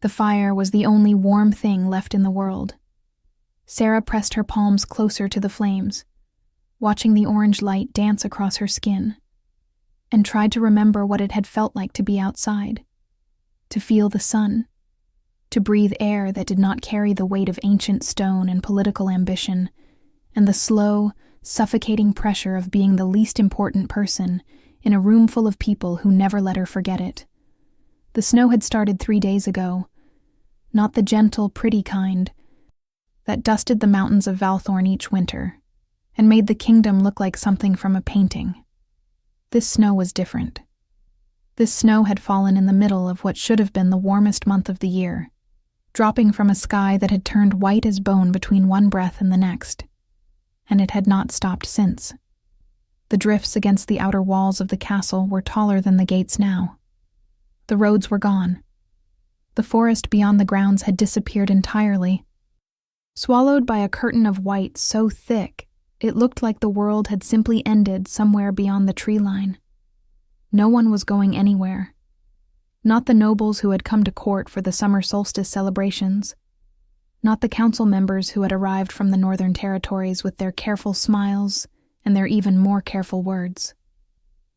The fire was the only warm thing left in the world. Sarah pressed her palms closer to the flames, watching the orange light dance across her skin, and tried to remember what it had felt like to be outside, to feel the sun, to breathe air that did not carry the weight of ancient stone and political ambition, and the slow, suffocating pressure of being the least important person in a room full of people who never let her forget it. The snow had started 3 days ago, not the gentle, pretty kind that dusted the mountains of Valthorn each winter and made the kingdom look like something from a painting. This snow was different. This snow had fallen in the middle of what should have been the warmest month of the year, dropping from a sky that had turned white as bone between one breath and the next, and it had not stopped since. The drifts against the outer walls of the castle were taller than the gates now. The roads were gone. The forest beyond the grounds had disappeared entirely, swallowed by a curtain of white so thick it looked like the world had simply ended somewhere beyond the tree line. No one was going anywhere. Not the nobles who had come to court for the summer solstice celebrations. Not the council members who had arrived from the northern territories with their careful smiles and their even more careful words.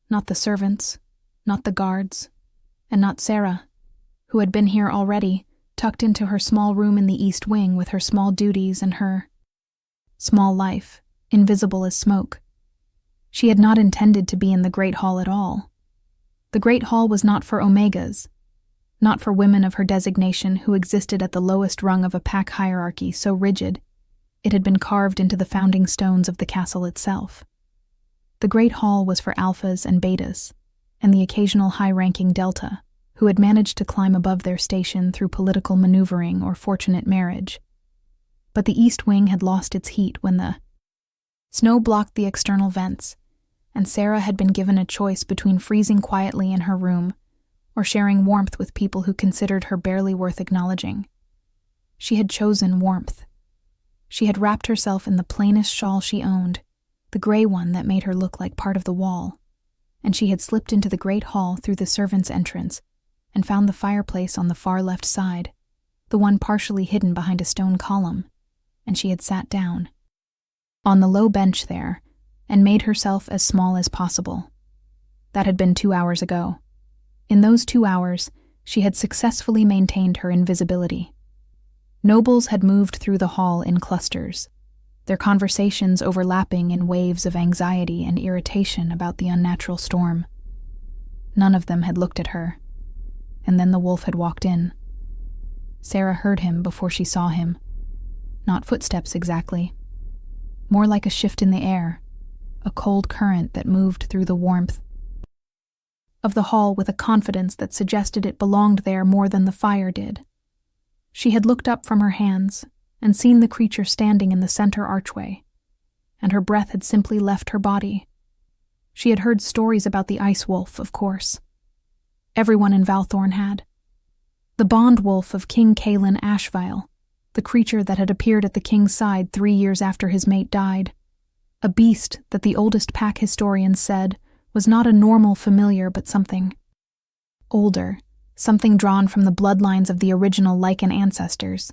Not the servants, not the guards, and not Sarah, who had been here already, tucked into her small room in the east wing with her small duties and her small life, invisible as smoke. She had not intended to be in the Great Hall at all. The Great Hall was not for Omegas, not for women of her designation who existed at the lowest rung of a pack hierarchy so rigid it had been carved into the founding stones of the castle itself. The Great Hall was for alphas and betas, and the occasional high-ranking delta, who had managed to climb above their station through political maneuvering or fortunate marriage. But the east wing had lost its heat when the snow blocked the external vents, and Sarah had been given a choice between freezing quietly in her room or sharing warmth with people who considered her barely worth acknowledging. She had chosen warmth. She had wrapped herself in the plainest shawl she owned, the gray one that made her look like part of the wall, and she had slipped into the great hall through the servants' entrance and found the fireplace on the far left side, the one partially hidden behind a stone column, and she had sat down on the low bench there and made herself as small as possible. That had been 2 hours ago. In those 2 hours, she had successfully maintained her invisibility. Nobles had moved through the hall in clusters, their conversations overlapping in waves of anxiety and irritation about the unnatural storm. None of them had looked at her, and then the wolf had walked in. Sarah heard him before she saw him. Not footsteps exactly. More like a shift in the air, a cold current that moved through the warmth of the hall with a confidence that suggested it belonged there more than the fire did. She had looked up from her hands and seen the creature standing in the center archway, and her breath had simply left her body. She had heard stories about the ice wolf, of course. Everyone in Valthorn had. The bond wolf of King Kalin Ashvile, the creature that had appeared at the king's side 3 years after his mate died. A beast that the oldest pack historians said was not a normal familiar but something older, something drawn from the bloodlines of the original Lycan ancestors,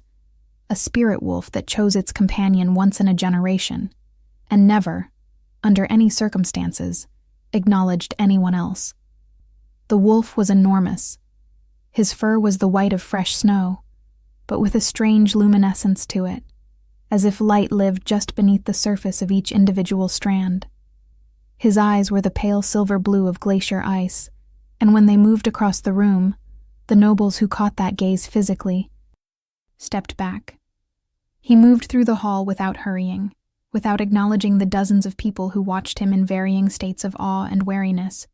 a spirit wolf that chose its companion once in a generation, and never, under any circumstances, acknowledged anyone else. The wolf was enormous. His fur was the white of fresh snow, but with a strange luminescence to it, as if light lived just beneath the surface of each individual strand. His eyes were the pale silver blue of glacier ice, and when they moved across the room, the nobles who caught that gaze physically stepped back. He moved through the hall without hurrying, without acknowledging the dozens of people who watched him in varying states of awe and wariness,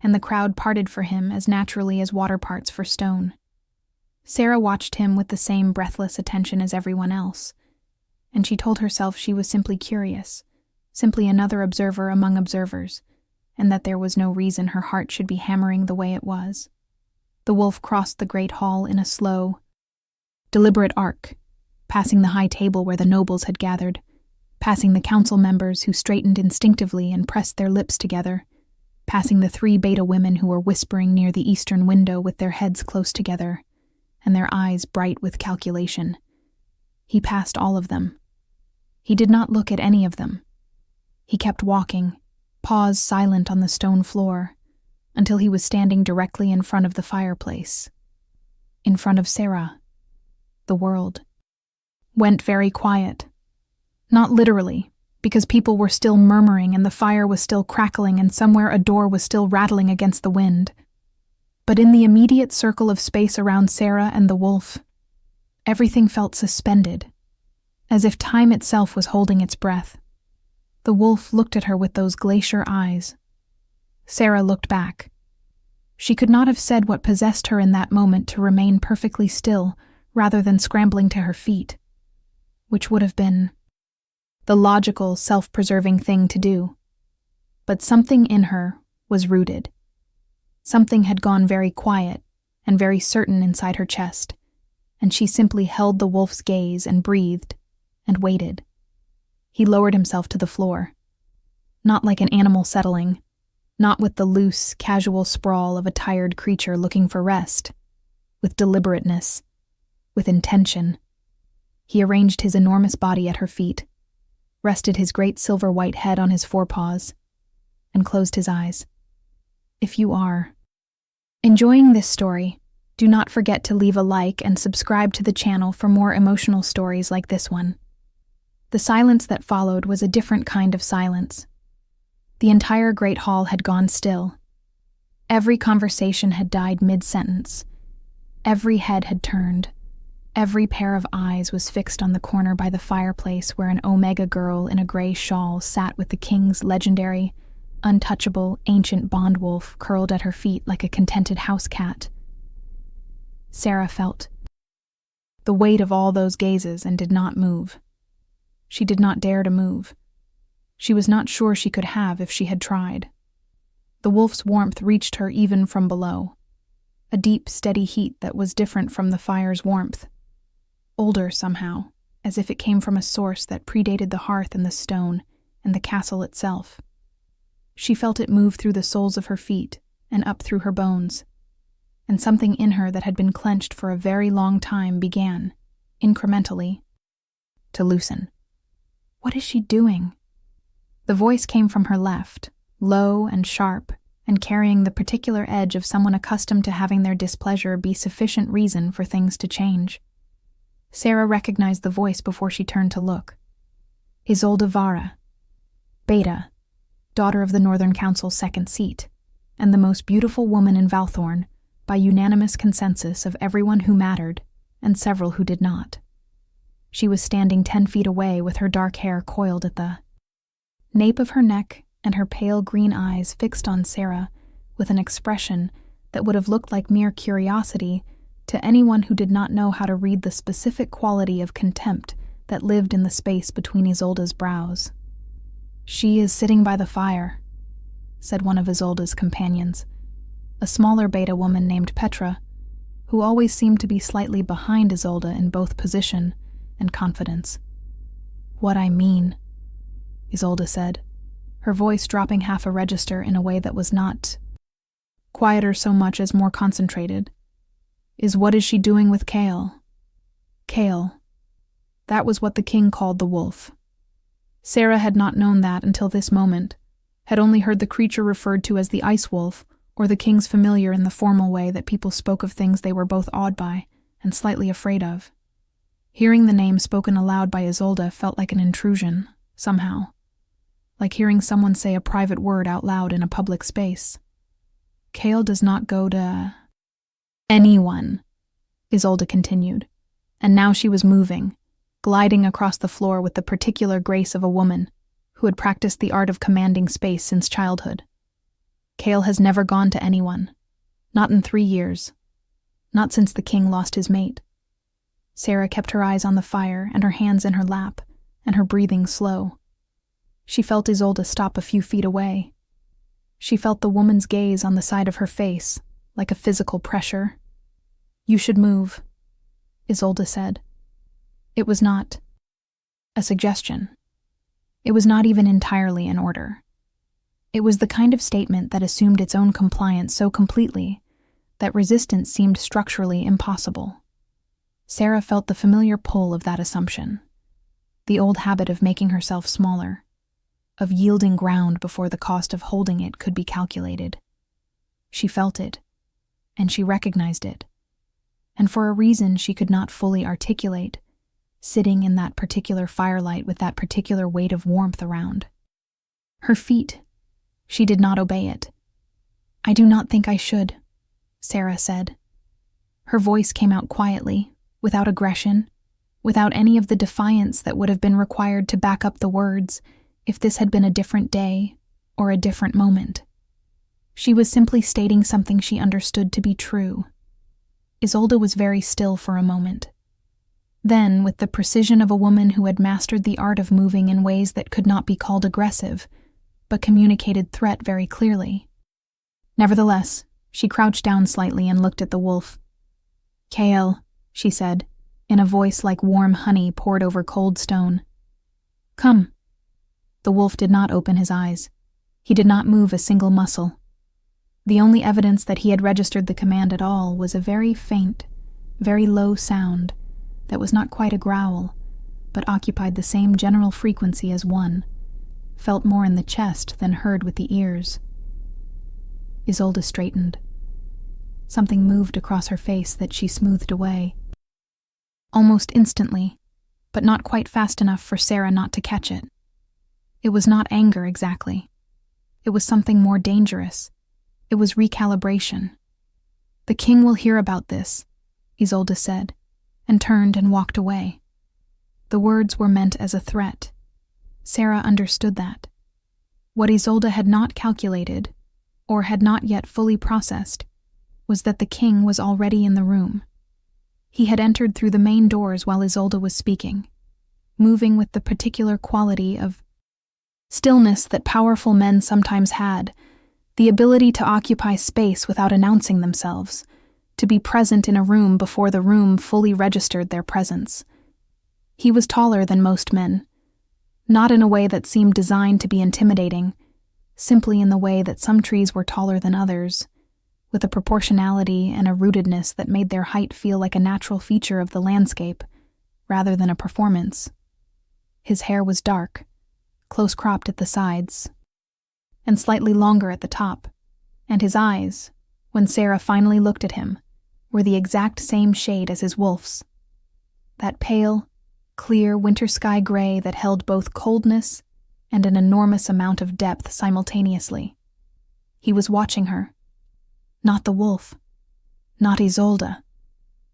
and the crowd parted for him as naturally as water parts for stone. Sarah watched him with the same breathless attention as everyone else, and she told herself she was simply curious, simply another observer among observers, and that there was no reason her heart should be hammering the way it was. The wolf crossed the great hall in a slow, deliberate arc, passing the high table where the nobles had gathered, passing the council members who straightened instinctively and pressed their lips together, passing the 3 beta women who were whispering near the eastern window with their heads close together, and their eyes bright with calculation. He passed all of them. He did not look at any of them. He kept walking, paused silent on the stone floor, until he was standing directly in front of the fireplace. In front of Sarah. The world went very quiet. Not literally, because people were still murmuring and the fire was still crackling and somewhere a door was still rattling against the wind. But in the immediate circle of space around Sarah and the wolf, everything felt suspended, as if time itself was holding its breath. The wolf looked at her with those glacier eyes. Sarah looked back. She could not have said what possessed her in that moment to remain perfectly still rather than scrambling to her feet, which would have been the logical, self-preserving thing to do. But something in her was rooted. Something had gone very quiet and very certain inside her chest, and she simply held the wolf's gaze and breathed and waited. He lowered himself to the floor. Not like an animal settling, not with the loose, casual sprawl of a tired creature looking for rest. With deliberateness, with intention. He arranged his enormous body at her feet, rested his great silver-white head on his forepaws, and closed his eyes. If you are enjoying this story, do not forget to leave a like and subscribe to the channel for more emotional stories like this one. The silence that followed was a different kind of silence. The entire great hall had gone still. Every conversation had died mid-sentence. Every head had turned. Every pair of eyes was fixed on the corner by the fireplace where an Omega girl in a gray shawl sat with the king's legendary, untouchable, ancient bond wolf curled at her feet like a contented house cat. Sarah felt the weight of all those gazes and did not move. She did not dare to move. She was not sure she could have if she had tried. The wolf's warmth reached her even from below. A deep, steady heat that was different from the fire's warmth. Older somehow, as if it came from a source that predated the hearth and the stone and the castle itself. She felt it move through the soles of her feet and up through her bones. And something in her that had been clenched for a very long time began, incrementally, to loosen. What is she doing? The voice came from her left, low and sharp, and carrying the particular edge of someone accustomed to having their displeasure be sufficient reason for things to change. Sarah recognized the voice before she turned to look. Isolda Vara, Beta, daughter of the Northern Council's second seat, and the most beautiful woman in Valthorn, by unanimous consensus of everyone who mattered, and several who did not. She was standing 10 feet away with her dark hair coiled at the nape of her neck and her pale green eyes fixed on Sarah with an expression that would have looked like mere curiosity to anyone who did not know how to read the specific quality of contempt that lived in the space between Isolda's brows. "She is sitting by the fire," said one of Isolda's companions, a smaller Beta woman named Petra, who always seemed to be slightly behind Isolda in both position and confidence. "What I mean," Isolda said, her voice dropping half a register in a way that was not quieter so much as more concentrated, "is what is she doing with Kale?" Kale. That was what the king called the wolf. Sarah had not known that until this moment, had only heard the creature referred to as the ice wolf, or the king's familiar in the formal way that people spoke of things they were both awed by and slightly afraid of. Hearing the name spoken aloud by Isolda felt like an intrusion, somehow. Like hearing someone say a private word out loud in a public space. "Kale does not go to anyone," Isolda continued, and now she was moving, gliding across the floor with the particular grace of a woman who had practiced the art of commanding space since childhood. "Kale has never gone to anyone. Not in 3 years. Not since the king lost his mate." Sarah kept her eyes on the fire and her hands in her lap, and her breathing slow. She felt Isolda stop a few feet away. She felt the woman's gaze on the side of her face, like a physical pressure. "You should move," Isolda said. It was not a suggestion. It was not even entirely an order. It was the kind of statement that assumed its own compliance so completely that resistance seemed structurally impossible. Sarah felt the familiar pull of that assumption, the old habit of making herself smaller, of yielding ground before the cost of holding it could be calculated. She felt it, and she recognized it, and for a reason she could not fully articulate, sitting in that particular firelight with that particular weight of warmth around. Her feet. She did not obey it. "I do not think I should," Sarah said. Her voice came out quietly, without aggression, without any of the defiance that would have been required to back up the words if this had been a different day or a different moment. She was simply stating something she understood to be true. Isolda was very still for a moment. Then, with the precision of a woman who had mastered the art of moving in ways that could not be called aggressive, but communicated threat very clearly. Nevertheless, she crouched down slightly and looked at the wolf. "Kale," she said, in a voice like warm honey poured over cold stone. "Come." The wolf did not open his eyes. He did not move a single muscle. The only evidence that he had registered the command at all was a very faint, very low sound that was not quite a growl, but occupied the same general frequency as one, felt more in the chest than heard with the ears. Isolda straightened. Something moved across her face that she smoothed away. Almost instantly, but not quite fast enough for Sarah not to catch it. It was not anger exactly. It was something more dangerous. It was recalibration. "The king will hear about this," Isolda said, and turned and walked away. The words were meant as a threat. Sarah understood that. What Isolda had not calculated, or had not yet fully processed, was that the king was already in the room. He had entered through the main doors while Isolda was speaking, moving with the particular quality of stillness that powerful men sometimes had, the ability to occupy space without announcing themselves, to be present in a room before the room fully registered their presence. He was taller than most men, not in a way that seemed designed to be intimidating, simply in the way that some trees were taller than others, with a proportionality and a rootedness that made their height feel like a natural feature of the landscape, rather than a performance. His hair was dark, close-cropped at the sides, and slightly longer at the top, and his eyes, when Sarah finally looked at him, were the exact same shade as his wolf's. That pale, clear winter sky gray that held both coldness and an enormous amount of depth simultaneously. He was watching her. Not the wolf, not Isolda,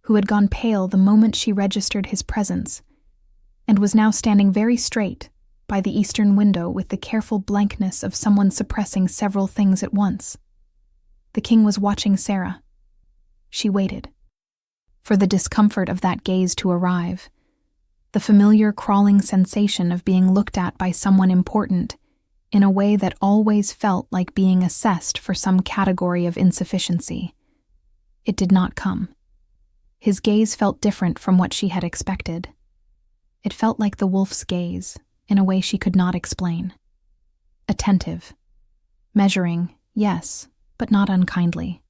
who had gone pale the moment she registered his presence, and was now standing very straight by the eastern window with the careful blankness of someone suppressing several things at once. The king was watching Sarah. She waited for the discomfort of that gaze to arrive, the familiar crawling sensation of being looked at by someone important in a way that always felt like being assessed for some category of insufficiency. It did not come. His gaze felt different from what she had expected. It felt like the wolf's gaze, in a way she could not explain. Attentive. Measuring, yes, but not unkindly.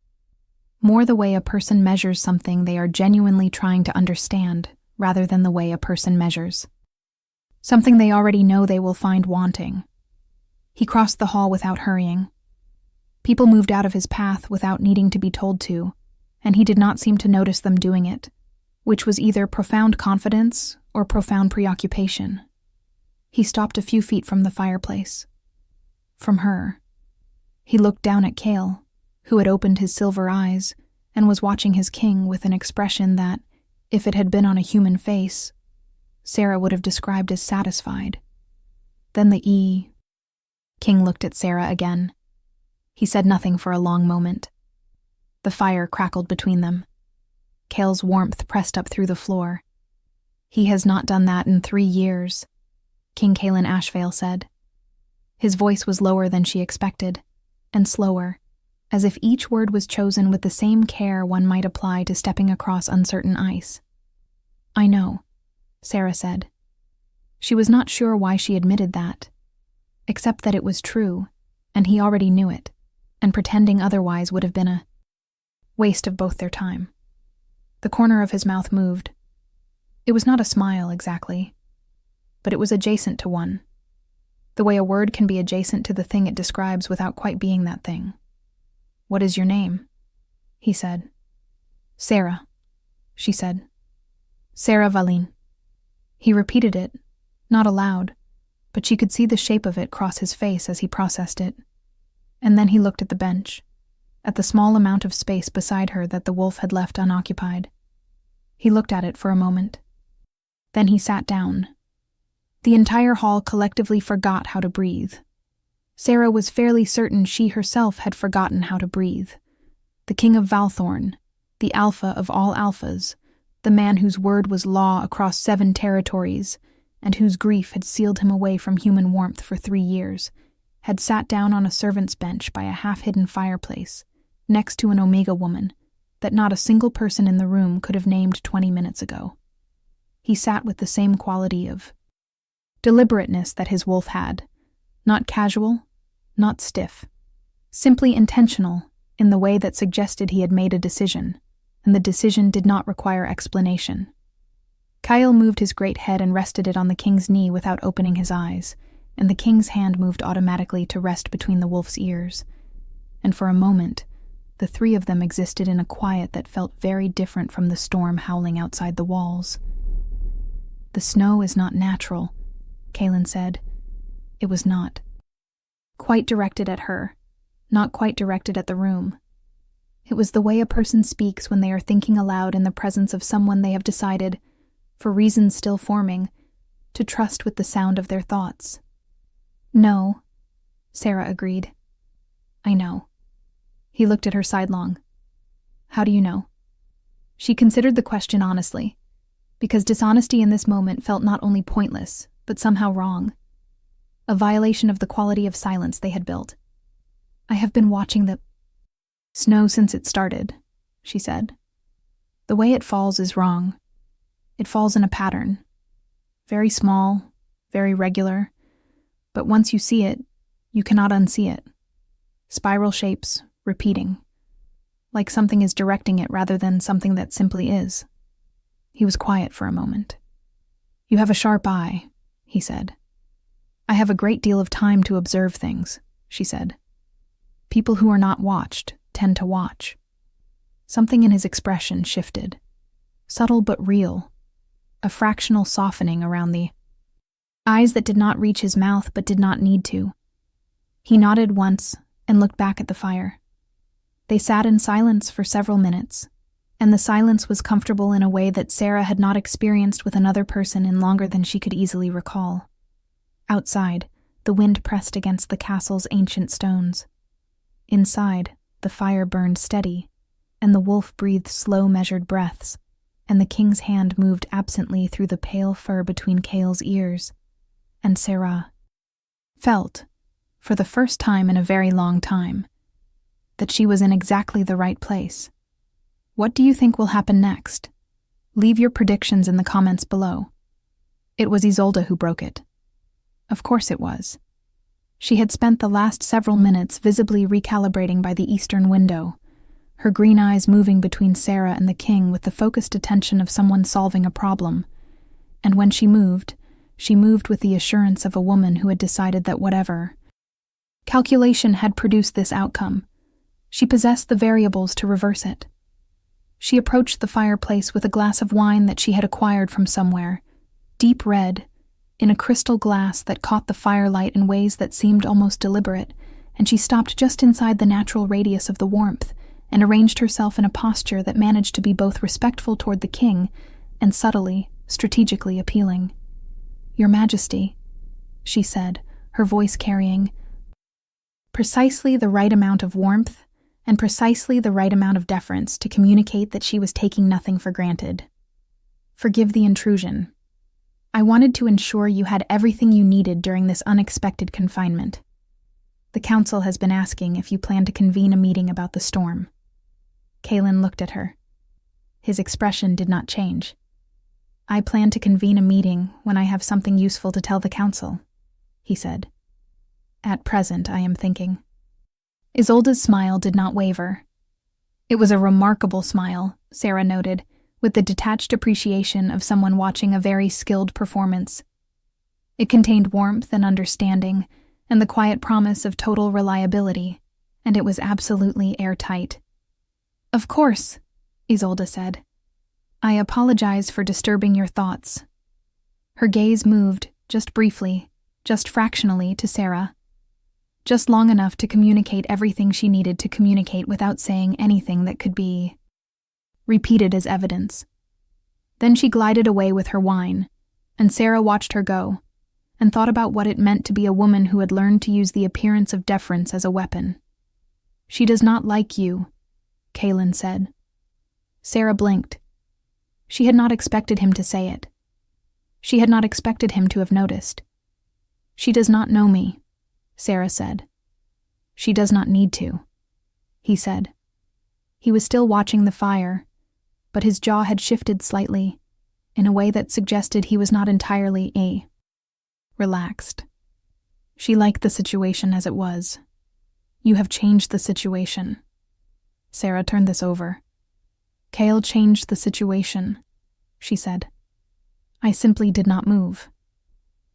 More the way a person measures something they are genuinely trying to understand, rather than the way a person measures. Something they already know they will find wanting. He crossed the hall without hurrying. People moved out of his path without needing to be told to, and he did not seem to notice them doing it, which was either profound confidence or profound preoccupation. He stopped a few feet from the fireplace. From her. He looked down at Kale, who had opened his silver eyes and was watching his king with an expression that, if it had been on a human face, Sarah would have described as satisfied. Then the King looked at Sarah again. He said nothing for a long moment. The fire crackled between them. Kale's warmth pressed up through the floor. "He has not done that in 3 years," King Kalin Ashvale said. His voice was lower than she expected, and slower, as if each word was chosen with the same care one might apply to stepping across uncertain ice. "I know," Sarah said. She was not sure why she admitted that, except that it was true, and he already knew it, and pretending otherwise would have been a waste of both their time. The corner of his mouth moved, It was not a smile, exactly, but it was adjacent to one. The way a word can be adjacent to the thing it describes without quite being that thing. "What is your name?" he said. "Sarah," she said. "Sarah Kalin." He repeated it, not aloud, but she could see the shape of it cross his face as he processed it. And then he looked at the bench, at the small amount of space beside her that the wolf had left unoccupied. He looked at it for a moment. Then he sat down. The entire hall collectively forgot how to breathe. Sarah was fairly certain she herself had forgotten how to breathe. The king of Valthorn, the alpha of all alphas, the man whose word was law across 7 territories, and whose grief had sealed him away from human warmth for 3 years, had sat down on a servant's bench by a half-hidden fireplace, next to an Omega woman, that not a single person in the room could have named 20 minutes ago. He sat with the same quality of deliberateness that his wolf had, not casual, not stiff, simply intentional in the way that suggested he had made a decision, and the decision did not require explanation. Kyle moved his great head and rested it on the king's knee without opening his eyes, and the king's hand moved automatically to rest between the wolf's ears. And for a moment, the 3 of them existed in a quiet that felt very different from the storm howling outside the walls. "The snow is not natural," Kalin said. It was not. Quite directed at her, not quite directed at the room. It was the way a person speaks when they are thinking aloud in the presence of someone they have decided, for reasons still forming, to trust with the sound of their thoughts. "No," Sarah agreed. "I know." He looked at her sidelong. "How do you know?" She considered the question honestly, because dishonesty in this moment felt not only pointless, but somehow wrong. A violation of the quality of silence they had built. "I have been watching the snow since it started," she said. "The way it falls is wrong. It falls in a pattern. Very small, very regular, but once you see it, you cannot unsee it. Spiral shapes, repeating. Like something is directing it rather than something that simply is." He was quiet for a moment. "You have a sharp eye," he said. "I have a great deal of time to observe things," she said. "People who are not watched tend to watch." Something in his expression shifted. Subtle but real. A fractional softening around the eyes that did not reach his mouth but did not need to. He nodded once and looked back at the fire. They sat in silence for several minutes, and the silence was comfortable in a way that Sarah had not experienced with another person in longer than she could easily recall. Outside, the wind pressed against the castle's ancient stones. Inside, the fire burned steady, and the wolf breathed slow, measured breaths, and the king's hand moved absently through the pale fur between Kale's ears. And Sarah felt, for the first time in a very long time, that she was in exactly the right place. What do you think will happen next? Leave your predictions in the comments below. It was Isolda who broke it. Of course it was. She had spent the last several minutes visibly recalibrating by the eastern window, her green eyes moving between Sarah and the king with the focused attention of someone solving a problem. And when she moved with the assurance of a woman who had decided that whatever calculation had produced this outcome, she possessed the variables to reverse it. She approached the fireplace with a glass of wine that she had acquired from somewhere, deep red, in a crystal glass that caught the firelight in ways that seemed almost deliberate, and she stopped just inside the natural radius of the warmth and arranged herself in a posture that managed to be both respectful toward the king and subtly, strategically appealing. "Your Majesty," she said, her voice carrying precisely the right amount of warmth and precisely the right amount of deference to communicate that she was taking nothing for granted. "Forgive the intrusion. I wanted to ensure you had everything you needed during this unexpected confinement. The council has been asking if you plan to convene a meeting about the storm." Kalin looked at her. His expression did not change. "I plan to convene a meeting when I have something useful to tell the council," he said. "At present, I am thinking." Isolda's smile did not waver. It was a remarkable smile, Sarah noted, with the detached appreciation of someone watching a very skilled performance. It contained warmth and understanding, and the quiet promise of total reliability, and it was absolutely airtight. "Of course," Isolda said. "I apologize for disturbing your thoughts." Her gaze moved, just briefly, just fractionally, to Sarah. Just long enough to communicate everything she needed to communicate without saying anything that could be repeated as evidence. Then she glided away with her wine, and Sarah watched her go, and thought about what it meant to be a woman who had learned to use the appearance of deference as a weapon. "She does not like you," Kalin said. Sarah blinked. She had not expected him to say it. She had not expected him to have noticed. "She does not know me," Sarah said. "She does not need to," he said. He was still watching the fire, but his jaw had shifted slightly, in a way that suggested he was not entirely relaxed. "She liked the situation as it was. You have changed the situation." Sarah turned this over. "Kale changed the situation," she said. "I simply did not move."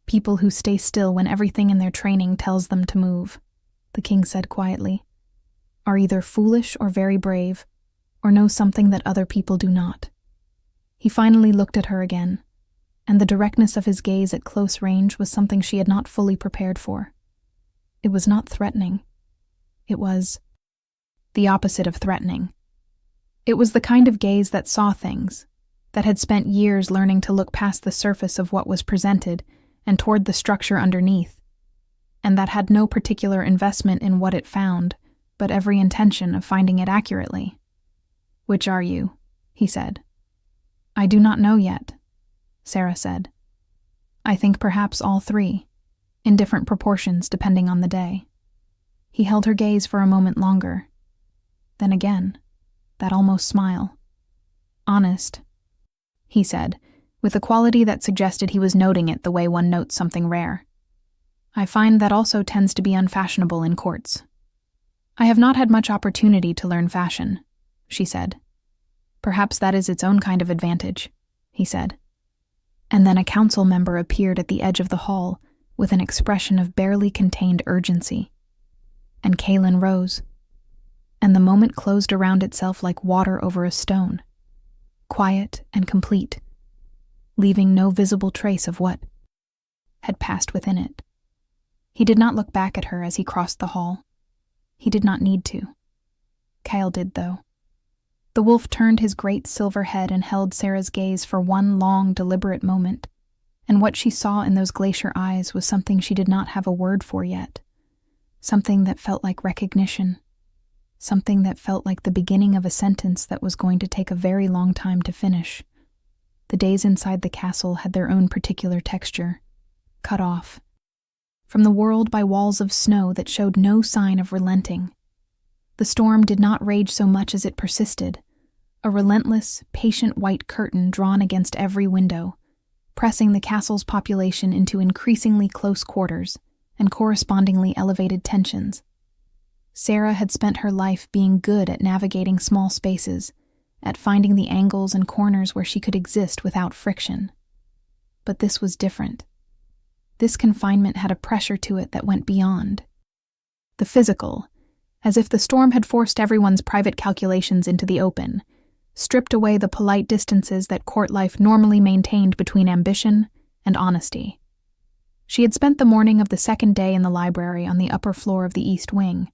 "People who stay still when everything in their training tells them to move," the king said quietly, "are either foolish or very brave, or know something that other people do not." He finally looked at her again, and the directness of his gaze at close range was something she had not fully prepared for. It was not threatening. It was the opposite of threatening. It was the kind of gaze that saw things, that had spent years learning to look past the surface of what was presented and toward the structure underneath, and that had no particular investment in what it found, but every intention of finding it accurately. "Which are you?" he said. "I do not know yet," Sarah said. "I think perhaps all three, in different proportions depending on the day." He held her gaze for a moment longer. Then again, that almost smile. "Honest," he said, with a quality that suggested he was noting it the way one notes something rare. "I find that also tends to be unfashionable in courts." "I have not had much opportunity to learn fashion," she said. "Perhaps that is its own kind of advantage," he said. And then a council member appeared at the edge of the hall with an expression of barely contained urgency. And Kalin rose, and the moment closed around itself like water over a stone, quiet and complete, leaving no visible trace of what had passed within it. He did not look back at her as he crossed the hall. He did not need to. Kyle did, though. The wolf turned his great silver head and held Sarah's gaze for one long, deliberate moment, and what she saw in those glacier eyes was something she did not have a word for yet. Something that felt like recognition. Something that felt like the beginning of a sentence that was going to take a very long time to finish. The days inside the castle had their own particular texture, cut off from the world by walls of snow that showed no sign of relenting. The storm did not rage so much as it persisted, a relentless, patient white curtain drawn against every window, pressing the castle's population into increasingly close quarters and correspondingly elevated tensions. Sarah had spent her life being good at navigating small spaces, at finding the angles and corners where she could exist without friction. But this was different. This confinement had a pressure to it that went beyond the physical, as if the storm had forced everyone's private calculations into the open, stripped away the polite distances that court life normally maintained between ambition and honesty. She had spent the morning of the second day in the library on the upper floor of the East Wing,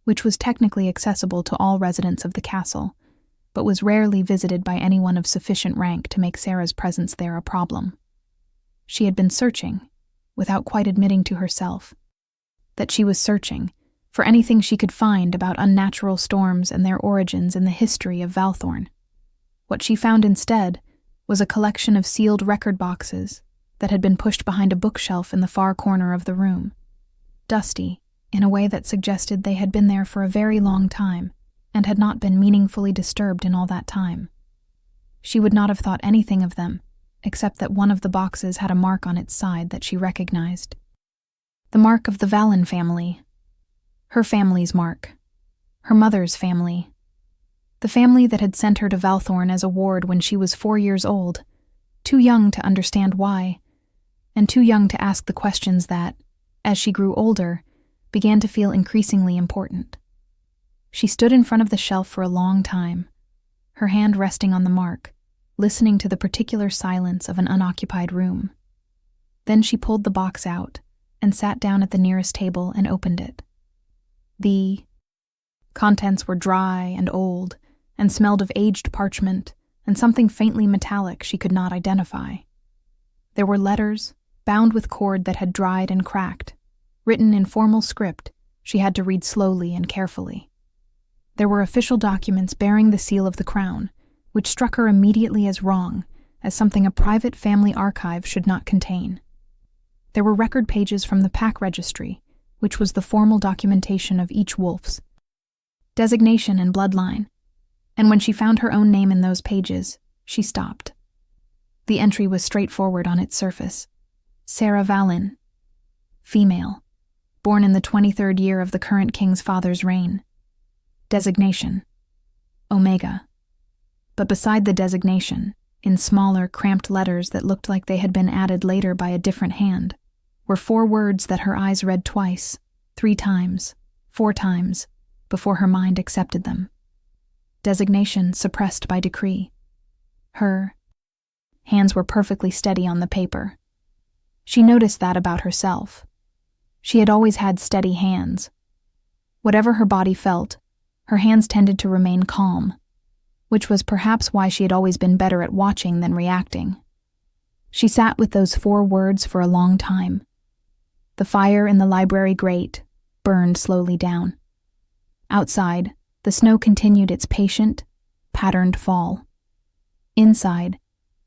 which was technically accessible to all residents of the castle, but was rarely visited by anyone of sufficient rank to make Sarah's presence there a problem. She had been searching, without quite admitting to herself, that she was searching for anything she could find about unnatural storms and their origins in the history of Valthorn. What she found instead was a collection of sealed record boxes that had been pushed behind a bookshelf in the far corner of the room, dusty in a way that suggested they had been there for a very long time and had not been meaningfully disturbed in all that time. She would not have thought anything of them, except that one of the boxes had a mark on its side that she recognized. The mark of the Valen family. Her family's mark. Her mother's family. The family that had sent her to Valthorn as a ward when she was 4 years old, too young to understand why, and too young to ask the questions that, as she grew older, began to feel increasingly important. She stood in front of the shelf for a long time, her hand resting on the mark, listening to the particular silence of an unoccupied room. Then she pulled the box out and sat down at the nearest table and opened it. The contents were dry and old and smelled of aged parchment and something faintly metallic she could not identify. There were letters, bound with cord that had dried and cracked, written in formal script she had to read slowly and carefully. There were official documents bearing the seal of the crown, which struck her immediately as wrong, as something a private family archive should not contain. There were record pages from the pack registry, which was the formal documentation of each wolf's designation and bloodline, and when she found her own name in those pages, she stopped. The entry was straightforward on its surface. Sarah Kalin, female, born in the 23rd year of the current king's father's reign. Designation: Omega. But beside the designation, in smaller, cramped letters that looked like they had been added later by a different hand, were 4 words that her eyes read twice, 3 times, 4 times, before her mind accepted them. Designation suppressed by decree. Her hands were perfectly steady on the paper. She noticed that about herself. She had always had steady hands. Whatever her body felt, her hands tended to remain calm, which was perhaps why she had always been better at watching than reacting. She sat with those 4 words for a long time. The fire in the library grate burned slowly down. Outside, the snow continued its patient, patterned fall. Inside,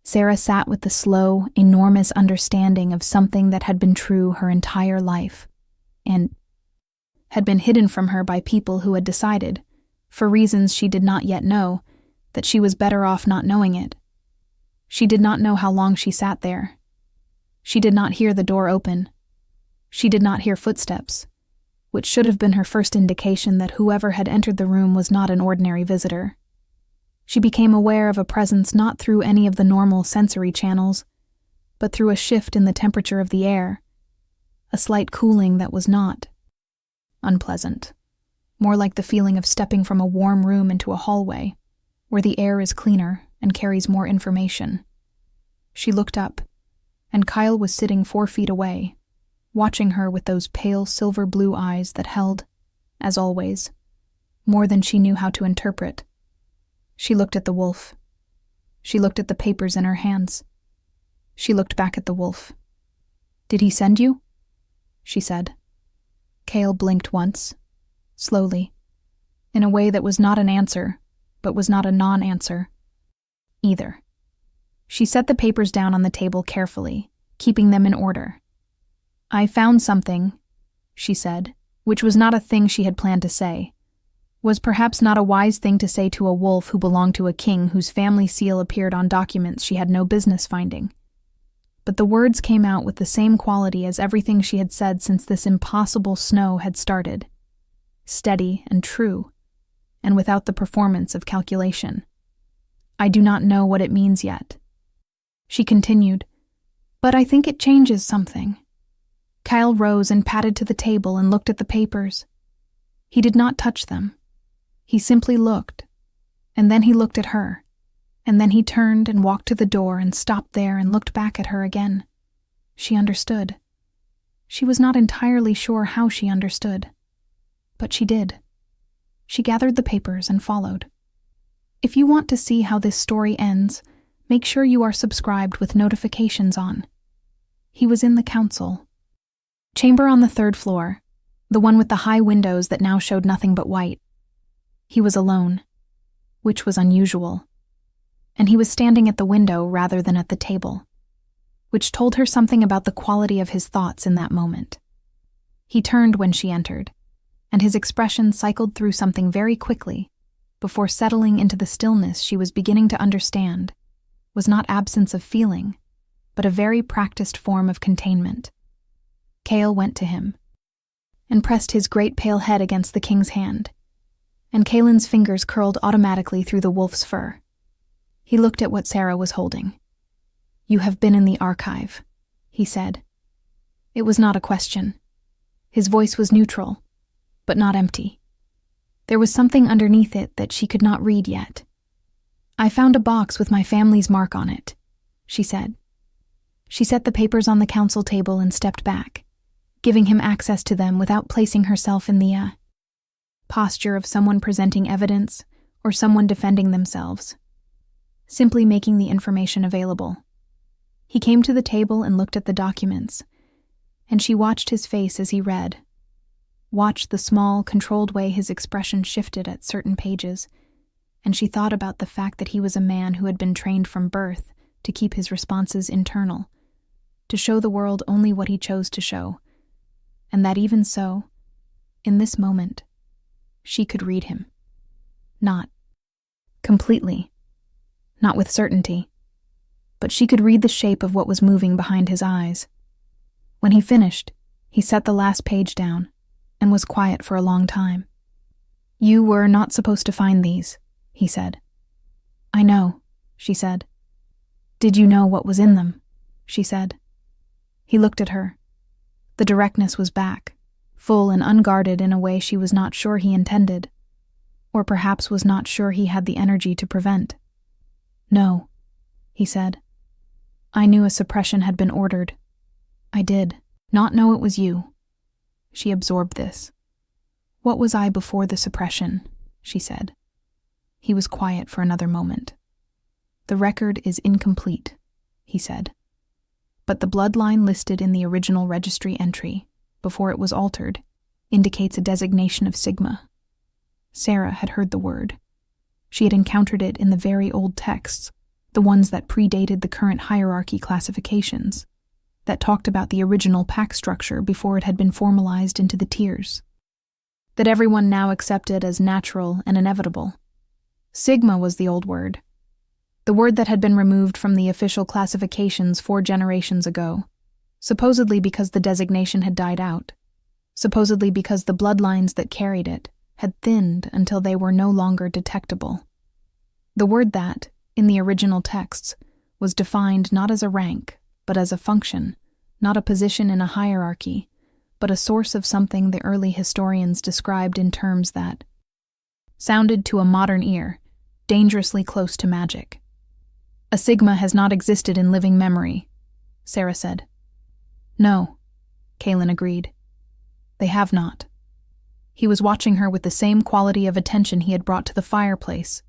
Sarah sat with the slow, enormous understanding of something that had been true her entire life, and had been hidden from her by people who had decided, for reasons she did not yet know, that she was better off not knowing it. She did not know how long she sat there. She did not hear the door open. She did not hear footsteps, which should have been her first indication that whoever had entered the room was not an ordinary visitor. She became aware of a presence not through any of the normal sensory channels, but through a shift in the temperature of the air, a slight cooling that was not unpleasant, more like the feeling of stepping from a warm room into a hallway, where the air is cleaner and carries more information. She looked up, and Kyle was sitting 4 feet away, watching her with those pale silver-blue eyes that held, as always, more than she knew how to interpret. She looked at the wolf. She looked at the papers in her hands. She looked back at the wolf. "Did he send you?" she said. Kale blinked once, slowly, in a way that was not an answer, but was not a non-answer either. She set the papers down on the table carefully, keeping them in order. "I found something," she said, which was not a thing she had planned to say, was perhaps not a wise thing to say to a wolf who belonged to a king whose family seal appeared on documents she had no business finding. But the words came out with the same quality as everything she had said since this impossible snow had started, steady and true, and without the performance of calculation. "I do not know what it means yet," she continued, "but I think it changes something." Kyle rose and padded to the table and looked at the papers. He did not touch them. He simply looked, and then he looked at her, and then he turned and walked to the door and stopped there and looked back at her again. She understood. She was not entirely sure how she understood, but she did. She gathered the papers and followed. If you want to see how this story ends, make sure you are subscribed with notifications on. He was in the council chamber on the 3rd floor, the one with the high windows that now showed nothing but white. He was alone, which was unusual, and he was standing at the window rather than at the table, which told her something about the quality of his thoughts in that moment. He turned when she entered, and his expression cycled through something very quickly before settling into the stillness she was beginning to understand was not absence of feeling, but a very practiced form of containment. Kale went to him and pressed his great pale head against the king's hand, and Kalin's fingers curled automatically through the wolf's fur. He looked at what Sarah was holding. "You have been in the archive," he said. It was not a question. His voice was neutral, but not empty. There was something underneath it that she could not read yet. "I found a box with my family's mark on it," she said. She set the papers on the council table and stepped back, giving him access to them without placing herself in the posture of someone presenting evidence or someone defending themselves, simply making the information available. He came to the table and looked at the documents, and she watched his face as he read, watched the small, controlled way his expression shifted at certain pages, and she thought about the fact that he was a man who had been trained from birth to keep his responses internal, to show the world only what he chose to show, and that even so, in this moment, she could read him. Not completely, not with certainty, but she could read the shape of what was moving behind his eyes. When he finished, he set the last page down and was quiet for a long time. "You were not supposed to find these," he said. "I know," she said. "Did you know what was in them?" she said. He looked at her. The directness was back, full and unguarded in a way she was not sure he intended, or perhaps was not sure he had the energy to prevent. "No," he said. "I knew a suppression had been ordered. I did not know it was you." She absorbed this. "What was I before the suppression?" she said. He was quiet for another moment. "The record is incomplete," he said. "But the bloodline listed in the original registry entry, before it was altered, indicates a designation of Sigma." Sarah had heard the word. She had encountered it in the very old texts, the ones that predated the current hierarchy classifications, that talked about the original pack structure before it had been formalized into the tiers, that everyone now accepted as natural and inevitable. Sigma was the old word, the word that had been removed from the official classifications 4 generations ago, supposedly because the designation had died out, supposedly because the bloodlines that carried it had thinned until they were no longer detectable. The word that, in the original texts, was defined not as a rank, but as a function, not a position in a hierarchy, but a source of something the early historians described in terms that sounded to a modern ear dangerously close to magic. "A Sigma has not existed in living memory," Sarah said. "No," Kalin agreed. "They have not." He was watching her with the same quality of attention he had brought to the fireplace,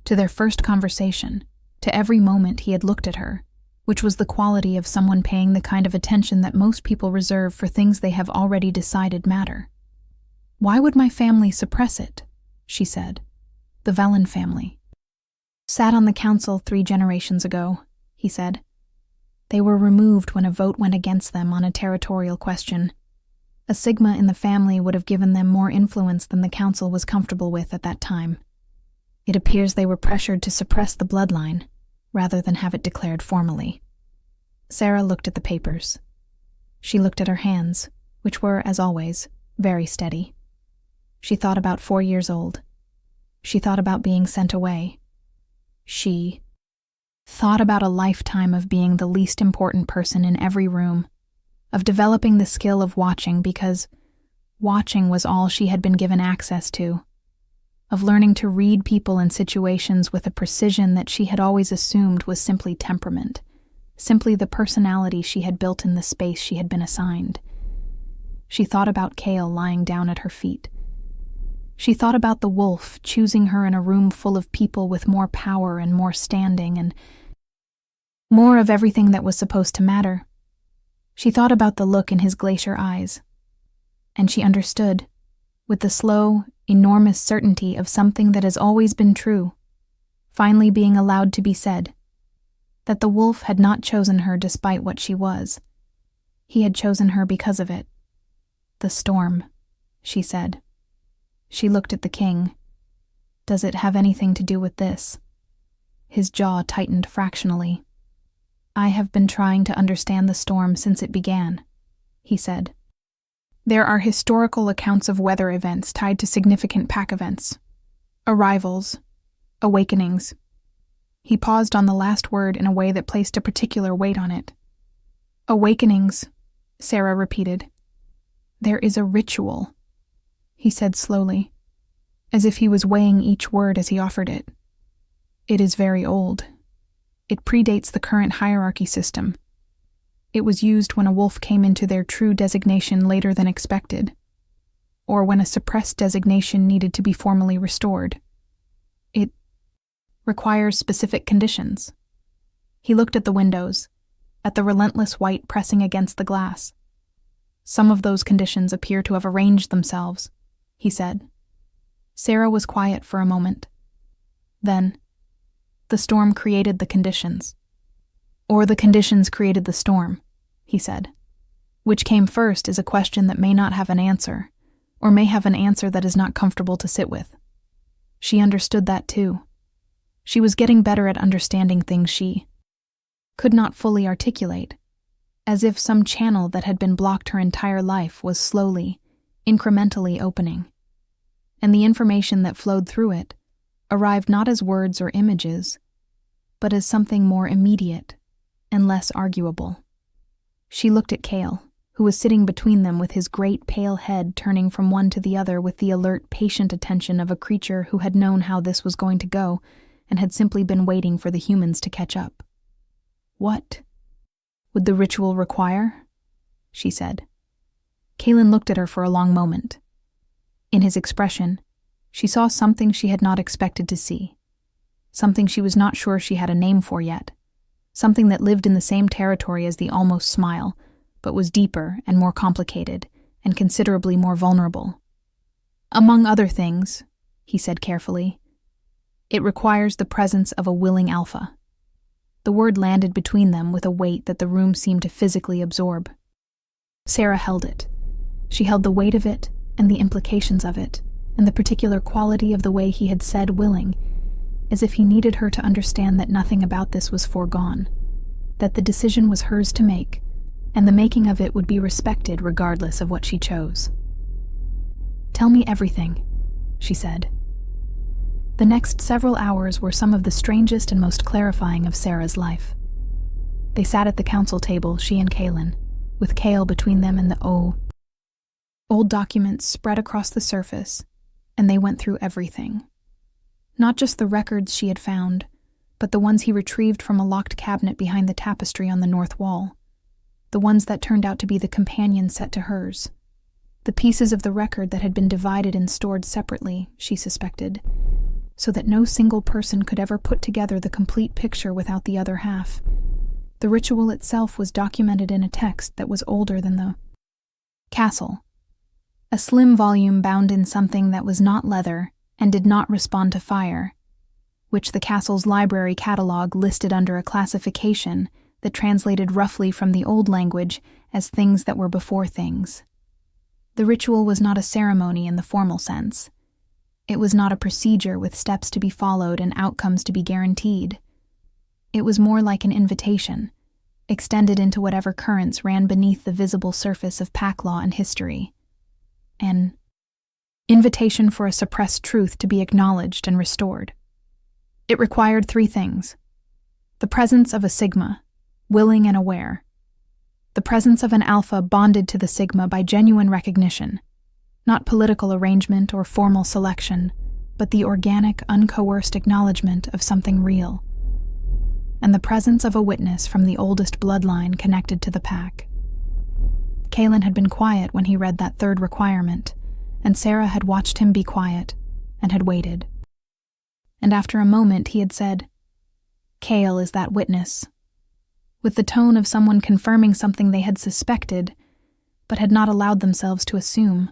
to their first conversation, to every moment he had looked at her, which was the quality of someone paying the kind of attention that most people reserve for things they have already decided matter. "Why would my family suppress it?" she said. "The Velen family sat on the council 3 generations ago," he said. "They were removed when a vote went against them on a territorial question. A Sigma in the family would have given them more influence than the council was comfortable with at that time. It appears they were pressured to suppress the bloodline, rather than have it declared formally." Sarah looked at the papers. She looked at her hands, which were, as always, very steady. She thought about 4 years old. She thought about being sent away. She thought about a lifetime of being the least important person in every room, of developing the skill of watching because watching was all she had been given access to, of learning to read people and situations with a precision that she had always assumed was simply temperament, simply the personality she had built in the space she had been assigned. She thought about Kale lying down at her feet. She thought about the wolf choosing her in a room full of people with more power and more standing and more of everything that was supposed to matter. She thought about the look in his glacier eyes, and she understood, with the slow, enormous certainty of something that has always been true, finally being allowed to be said, that the wolf had not chosen her despite what she was. He had chosen her because of it. "The storm," she said. She looked at the king. "Does it have anything to do with this?" His jaw tightened fractionally. "I have been trying to understand the storm since it began," he said. "There are historical accounts of weather events tied to significant pack events. Arrivals. Awakenings. He paused on the last word in a way that placed a particular weight on it. Awakenings, Sarah repeated. There is a ritual, he said slowly, as if he was weighing each word as he offered it. It is very old. It predates the current hierarchy system. It was used when a wolf came into their true designation later than expected, or when a suppressed designation needed to be formally restored. It requires specific conditions. He looked at the windows, at the relentless white pressing against the glass. Some of those conditions appear to have arranged themselves, he said. Sarah was quiet for a moment. Then, the storm created the conditions. Or the conditions created the storm, he said. Which came first is a question that may not have an answer, or may have an answer that is not comfortable to sit with. She understood that too. She was getting better at understanding things she could not fully articulate, as if some channel that had been blocked her entire life was slowly, incrementally opening. And the information that flowed through it arrived not as words or images, but as something more immediate and less arguable. She looked at Kale, who was sitting between them with his great pale head turning from one to the other with the alert, patient attention of a creature who had known how this was going to go and had simply been waiting for the humans to catch up. What would the ritual require? She said. Kalin looked at her for a long moment. In his expression, she saw something she had not expected to see, something she was not sure she had a name for yet, something that lived in the same territory as the almost smile, but was deeper and more complicated and considerably more vulnerable. Among other things, he said carefully, it requires the presence of a willing alpha. The word landed between them with a weight that the room seemed to physically absorb. Sarah held it. She held the weight of it and the implications of it, and the particular quality of the way he had said willing, as if he needed her to understand that nothing about this was foregone, that the decision was hers to make, and the making of it would be respected regardless of what she chose. Tell me everything, she said. The next several hours were some of the strangest and most clarifying of Sarah's life. They sat at the council table, she and Kalin, with Kale between them and the old documents spread across the surface, and they went through everything. Not just the records she had found, but the ones he retrieved from a locked cabinet behind the tapestry on the north wall, the ones that turned out to be the companion set to hers, the pieces of the record that had been divided and stored separately, she suspected, so that no single person could ever put together the complete picture without the other half. The ritual itself was documented in a text that was older than the castle, a slim volume bound in something that was not leather and did not respond to fire, which the castle's library catalog listed under a classification that translated roughly from the old language as things that were before things. The ritual was not a ceremony in the formal sense. It was not a procedure with steps to be followed and outcomes to be guaranteed. It was more like an invitation, extended into whatever currents ran beneath the visible surface of pack law and history. An invitation for a suppressed truth to be acknowledged and restored. It required 3 things: the presence of a sigma, willing and aware; the presence of an alpha bonded to the sigma by genuine recognition, not political arrangement or formal selection, but the organic, uncoerced acknowledgement of something real; and the presence of a witness from the oldest bloodline connected to the pack. Kalin had been quiet when he read that 3rd requirement, and Sarah had watched him be quiet and had waited. And after a moment he had said, "Kale is that witness," with the tone of someone confirming something they had suspected, but had not allowed themselves to assume.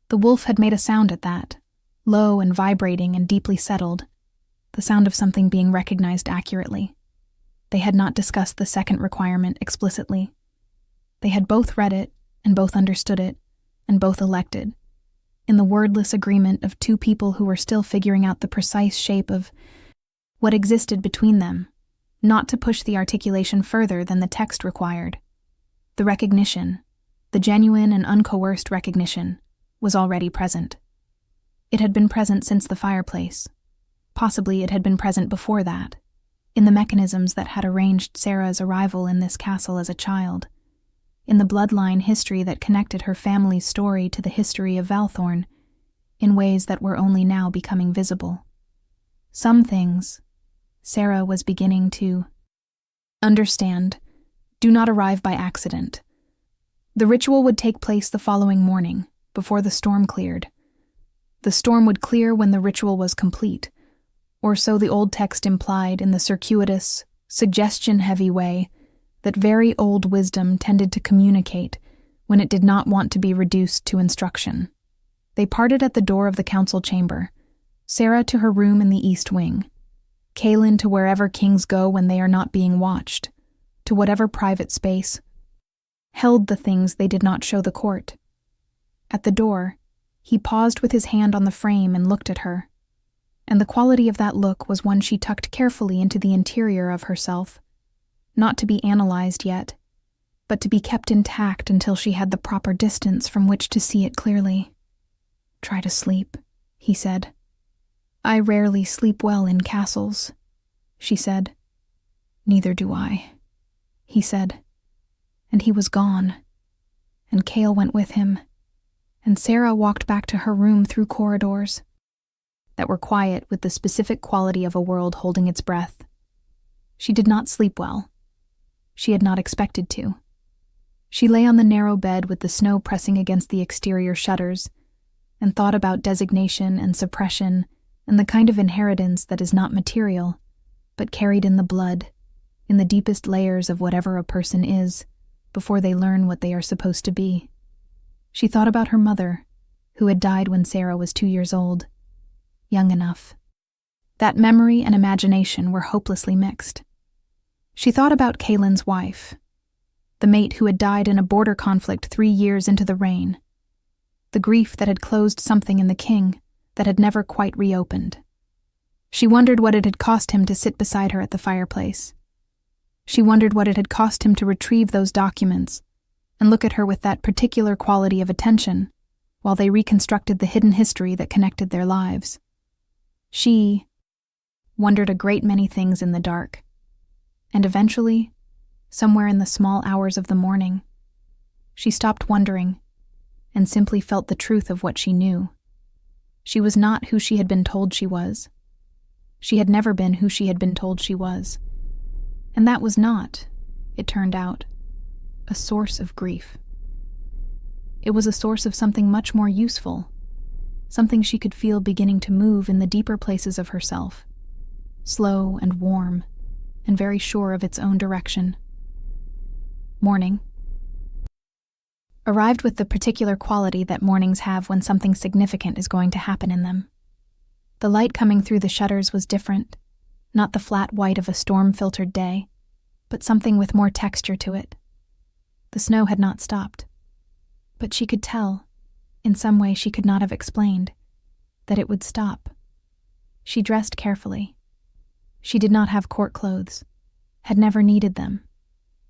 The wolf had made a sound at that, low and vibrating and deeply settled, the sound of something being recognized accurately. They had not discussed the 2nd requirement explicitly. They had both read it, and both understood it, and both elected, in the wordless agreement of 2 people who were still figuring out the precise shape of what existed between them, not to push the articulation further than the text required. The recognition, the genuine and uncoerced recognition, was already present. It had been present since the fireplace. Possibly it had been present before that, in the mechanisms that had arranged Sarah's arrival in this castle as a child, in the bloodline history that connected her family's story to the history of Valthorn, in ways that were only now becoming visible. Some things, Sarah was beginning to understand, do not arrive by accident. The ritual would take place the following morning, before the storm cleared. The storm would clear when the ritual was complete, or so the old text implied in the circuitous, suggestion-heavy way that very old wisdom tended to communicate when it did not want to be reduced to instruction. They parted at the door of the council chamber, Sarah to her room in the east wing, Kalin to wherever kings go when they are not being watched, to whatever private space held the things they did not show the court. At the door, he paused with his hand on the frame and looked at her, and the quality of that look was one she tucked carefully into the interior of herself, not to be analyzed yet, but to be kept intact until she had the proper distance from which to see it clearly. "Try to sleep," he said. "I rarely sleep well in castles," she said. "Neither do I," he said. And he was gone, and Kale went with him, and Sarah walked back to her room through corridors that were quiet with the specific quality of a world holding its breath. She did not sleep well. She had not expected to. She lay on the narrow bed with the snow pressing against the exterior shutters, and thought about designation and suppression and the kind of inheritance that is not material, but carried in the blood, in the deepest layers of whatever a person is, before they learn what they are supposed to be. She thought about her mother, who had died when Sarah was 2 years old, young enough. That memory and imagination were hopelessly mixed. She thought about Kalin's wife, the mate who had died in a border conflict 3 years into the reign, the grief that had closed something in the king that had never quite reopened. She wondered what it had cost him to sit beside her at the fireplace. She wondered what it had cost him to retrieve those documents and look at her with that particular quality of attention while they reconstructed the hidden history that connected their lives. She wondered a great many things in the dark, and eventually, somewhere in the small hours of the morning, she stopped wondering and simply felt the truth of what she knew. She was not who she had been told she was. She had never been who she had been told she was. And that was not, it turned out, a source of grief. It was a source of something much more useful, something she could feel beginning to move in the deeper places of herself, slow and warm, and very sure of its own direction. Morning arrived with the particular quality that mornings have when something significant is going to happen in them. The light coming through the shutters was different, not the flat white of a storm-filtered day, but something with more texture to it. The snow had not stopped, but she could tell, in some way she could not have explained, that it would stop. She dressed carefully. She did not have court clothes, had never needed them,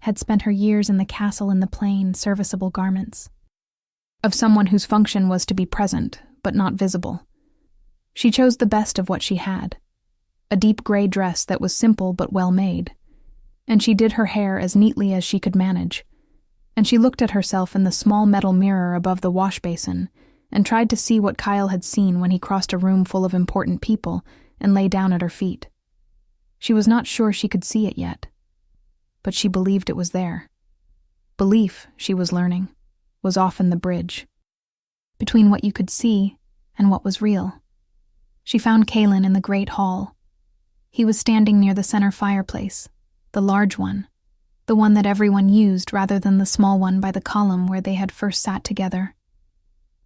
had spent her years in the castle in the plain, serviceable garments of someone whose function was to be present, but not visible. She chose the best of what she had, a deep gray dress that was simple but well made, and she did her hair as neatly as she could manage, and she looked at herself in the small metal mirror above the wash basin and tried to see what Kyle had seen when he crossed a room full of important people and lay down at her feet. She was not sure she could see it yet, but she believed it was there. Belief, she was learning, was often the bridge between what you could see and what was real. She found Kalin in the great hall. He was standing near the center fireplace, the large one, the one that everyone used rather than the small one by the column where they had first sat together.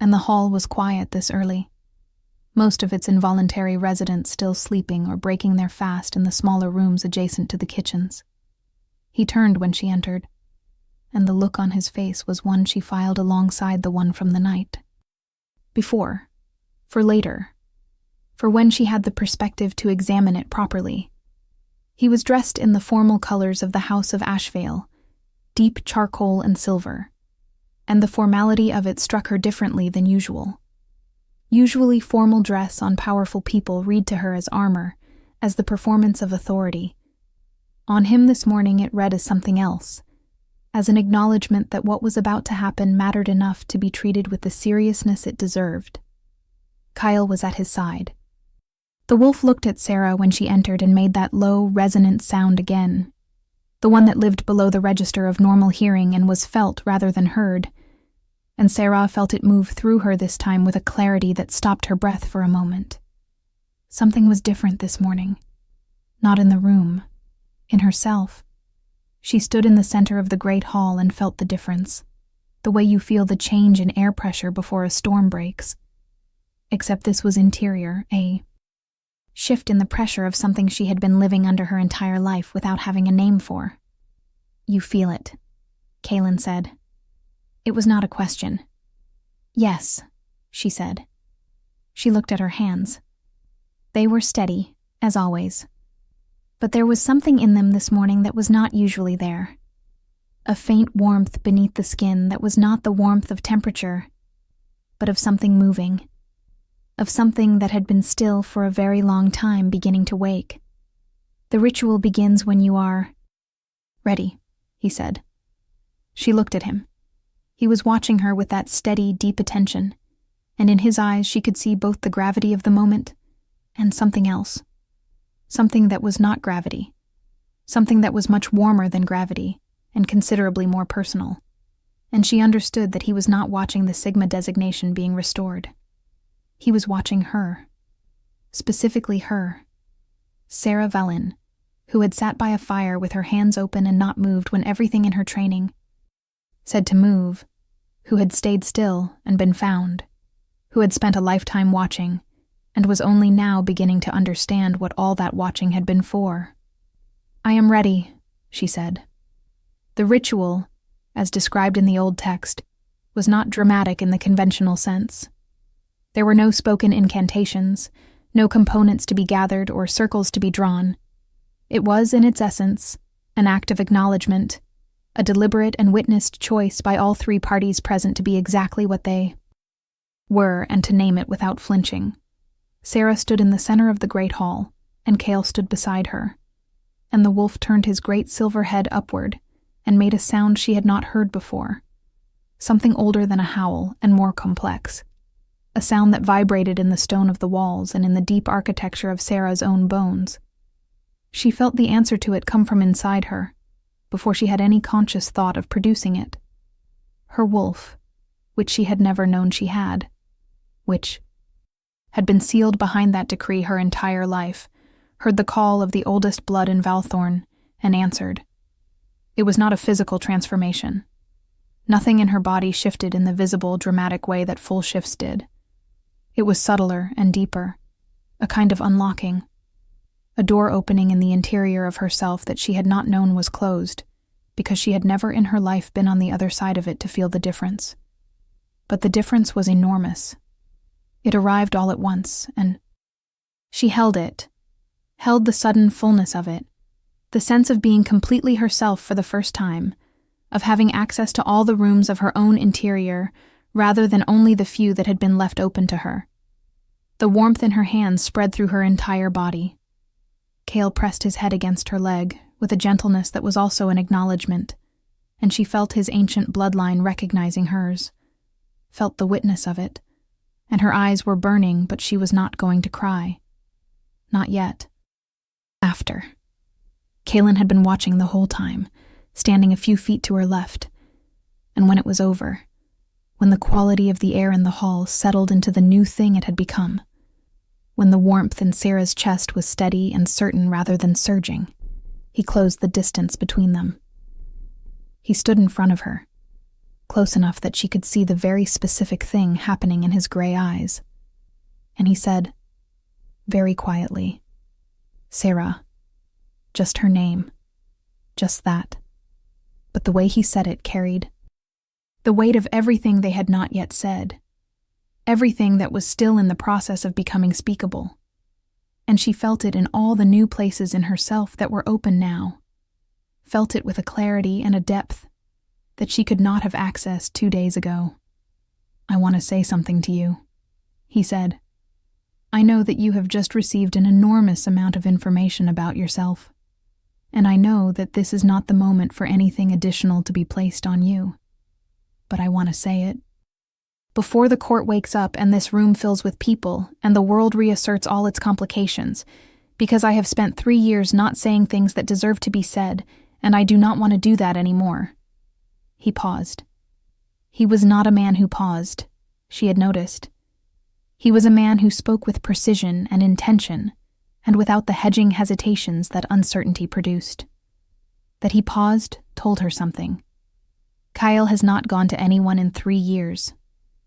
And the hall was quiet this early, most of its involuntary residents still sleeping or breaking their fast in the smaller rooms adjacent to the kitchens. He turned when she entered, and the look on his face was one she filed alongside the one from the night before, for later, for when she had the perspective to examine it properly. He was dressed in the formal colors of the House of Ashvale, deep charcoal and silver, and the formality of it struck her differently than usual. Usually formal dress on powerful people read to her as armor, as the performance of authority. On him this morning it read as something else, as an acknowledgement that what was about to happen mattered enough to be treated with the seriousness it deserved. Kyle was at his side. The wolf looked at Sarah when she entered and made that low, resonant sound again, the one that lived below the register of normal hearing and was felt rather than heard, and Sarah felt it move through her this time with a clarity that stopped her breath for a moment. Something was different this morning. Not in the room, in herself. She stood in the center of the great hall and felt the difference, the way you feel the change in air pressure before a storm breaks. Except this was interior, a shift in the pressure of something she had been living under her entire life without having a name for. "You feel it," Kalin said. It was not a question. "Yes," she said. She looked at her hands. They were steady, as always. But there was something in them this morning that was not usually there. A faint warmth beneath the skin that was not the warmth of temperature, but of something moving. Of something that had been still for a very long time beginning to wake. "The ritual begins when you are ready," he said. She looked at him. He was watching her with that steady, deep attention, and in his eyes she could see both the gravity of the moment and something else. Something that was not gravity. Something that was much warmer than gravity and considerably more personal. And she understood that he was not watching the Sigma designation being restored. He was watching her. Specifically her. Sarah Kalin, who had sat by a fire with her hands open and not moved when everything in her training said to move, who had stayed still and been found, who had spent a lifetime watching, and was only now beginning to understand what all that watching had been for. "I am ready," she said. The ritual, as described in the old text, was not dramatic in the conventional sense. There were no spoken incantations, no components to be gathered or circles to be drawn. It was, in its essence, an act of acknowledgement, a deliberate and witnessed choice by all three parties present to be exactly what they were and to name it without flinching. Sarah stood in the center of the great hall, and Kale stood beside her, and the wolf turned his great silver head upward and made a sound she had not heard before, something older than a howl and more complex, a sound that vibrated in the stone of the walls and in the deep architecture of Sarah's own bones. She felt the answer to it come from inside her, before she had any conscious thought of producing it. Her wolf, which she had never known she had, which had been sealed behind that decree her entire life, heard the call of the oldest blood in Valthorn, and answered. It was not a physical transformation. Nothing in her body shifted in the visible, dramatic way that full shifts did. It was subtler and deeper, a kind of unlocking, a door opening in the interior of herself that she had not known was closed, because she had never in her life been on the other side of it to feel the difference. But the difference was enormous. It arrived all at once, and she held it, held the sudden fullness of it, the sense of being completely herself for the first time, of having access to all the rooms of her own interior rather than only the few that had been left open to her. The warmth in her hands spread through her entire body. Kale pressed his head against her leg with a gentleness that was also an acknowledgement, and she felt his ancient bloodline recognizing hers, felt the witness of it, and her eyes were burning, but she was not going to cry. Not yet. After. Kalin had been watching the whole time, standing a few feet to her left, and when it was over, when the quality of the air in the hall settled into the new thing it had become, when the warmth in Sarah's chest was steady and certain rather than surging, he closed the distance between them. He stood in front of her, close enough that she could see the very specific thing happening in his gray eyes, and he said, very quietly, "Sarah," just her name, just that. But the way he said it carried the weight of everything they had not yet said, everything that was still in the process of becoming speakable, and she felt it in all the new places in herself that were open now, felt it with a clarity and a depth that she could not have accessed 2 days ago. "I want to say something to you," he said. "I know that you have just received an enormous amount of information about yourself, and I know that this is not the moment for anything additional to be placed on you. But I want to say it. Before the court wakes up and this room fills with people and the world reasserts all its complications, because I have spent 3 years not saying things that deserve to be said, and I do not want to do that anymore." He paused. He was not a man who paused, she had noticed. He was a man who spoke with precision and intention, and without the hedging hesitations that uncertainty produced. That he paused told her something. "Kyle has not gone to anyone in 3 years,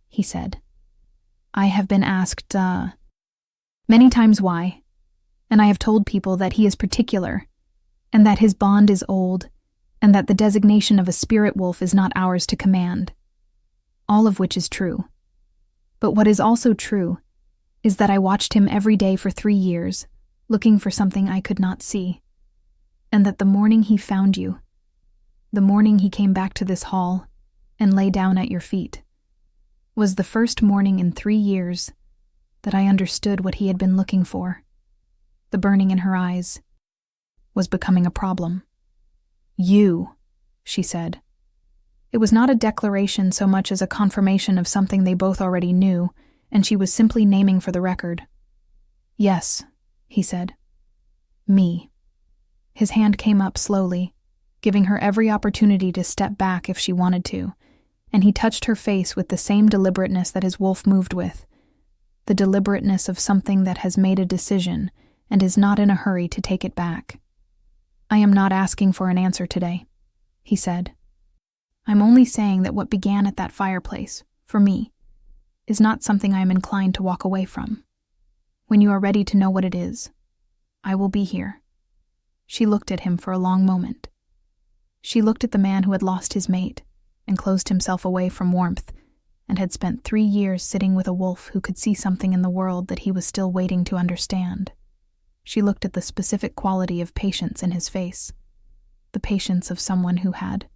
he said. "I have been asked, many times why, and I have told people that he is particular, and that his bond is old, and that the designation of a spirit wolf is not ours to command. All of which is true. But what is also true is that I watched him every day for 3 years, looking for something I could not see, and that the morning he found you, the morning he came back to this hall and lay down at your feet, was the first morning in 3 years that I understood what he had been looking for. The burning in her eyes was becoming a problem. "You," she said. It was not a declaration so much as a confirmation of something they both already knew, and she was simply naming for the record. "Yes," he said. "Me." His hand came up slowly, giving her every opportunity to step back if she wanted to, and he touched her face with the same deliberateness that his wolf moved with, the deliberateness of something that has made a decision and is not in a hurry to take it back. "I am not asking for an answer today," he said. "I'm only saying that what began at that fireplace, for me, is not something I am inclined to walk away from. When you are ready to know what it is, I will be here." She looked at him for a long moment. She looked at the man who had lost his mate and closed himself away from warmth and had spent 3 years sitting with a wolf who could see something in the world that he was still waiting to understand. She looked at the specific quality of patience in his face, the patience of someone who had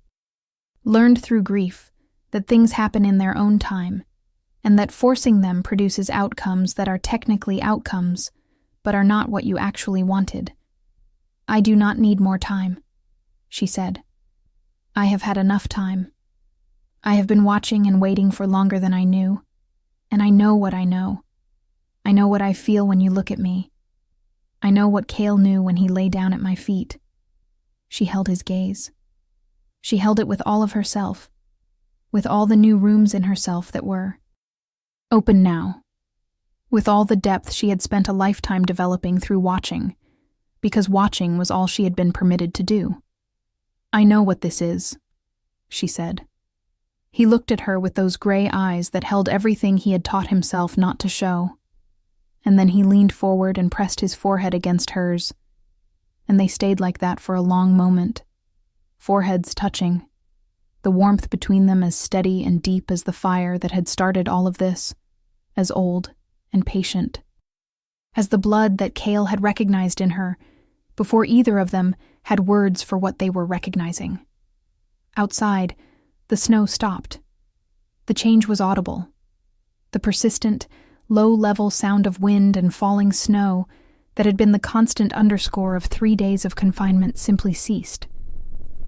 learned through grief that things happen in their own time, and that forcing them produces outcomes that are technically outcomes, but are not what you actually wanted. "I do not need more time," she said. "I have had enough time. I have been watching and waiting for longer than I knew, and I know what I know. I know what I feel when you look at me. I know what Kale knew when he lay down at my feet." She held his gaze. She held it with all of herself, with all the new rooms in herself that were open now, with all the depth she had spent a lifetime developing through watching, because watching was all she had been permitted to do. "I know what this is," she said. He looked at her with those gray eyes that held everything he had taught himself not to show, and then he leaned forward and pressed his forehead against hers, and they stayed like that for a long moment, foreheads touching, the warmth between them as steady and deep as the fire that had started all of this, as old and patient, as the blood that Kale had recognized in her before either of them had words for what they were recognizing. Outside, the snow stopped. The change was audible. The persistent, low-level sound of wind and falling snow that had been the constant underscore of 3 days of confinement simply ceased,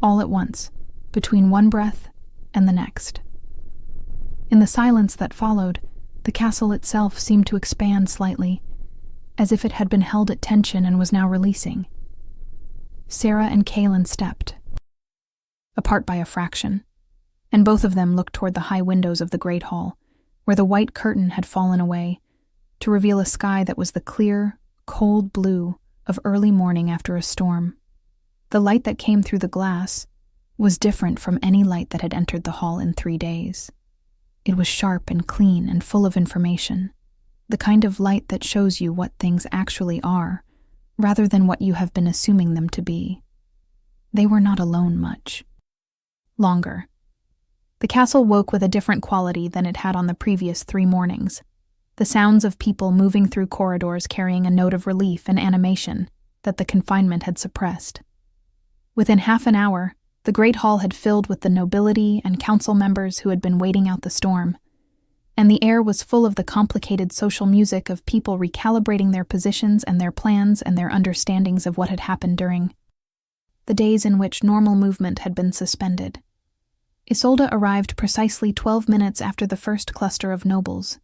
all at once, between one breath and the next. In the silence that followed, the castle itself seemed to expand slightly, as if it had been held at tension and was now releasing. Sarah and Kalin stepped, apart by a fraction, and both of them looked toward the high windows of the great hall, where the white curtain had fallen away, to reveal a sky that was the clear, cold blue of early morning after a storm. The light that came through the glass was different from any light that had entered the hall in 3 days. It was sharp and clean and full of information, the kind of light that shows you what things actually are, rather than what you have been assuming them to be. They were not alone much longer. The castle woke with a different quality than it had on the previous 3 mornings. The sounds of people moving through corridors carrying a note of relief and animation that the confinement had suppressed. Within half an hour, the great hall had filled with the nobility and council members who had been waiting out the storm, and the air was full of the complicated social music of people recalibrating their positions and their plans and their understandings of what had happened during the days in which normal movement had been suspended. Isolda arrived precisely 12 minutes after the first cluster of nobles.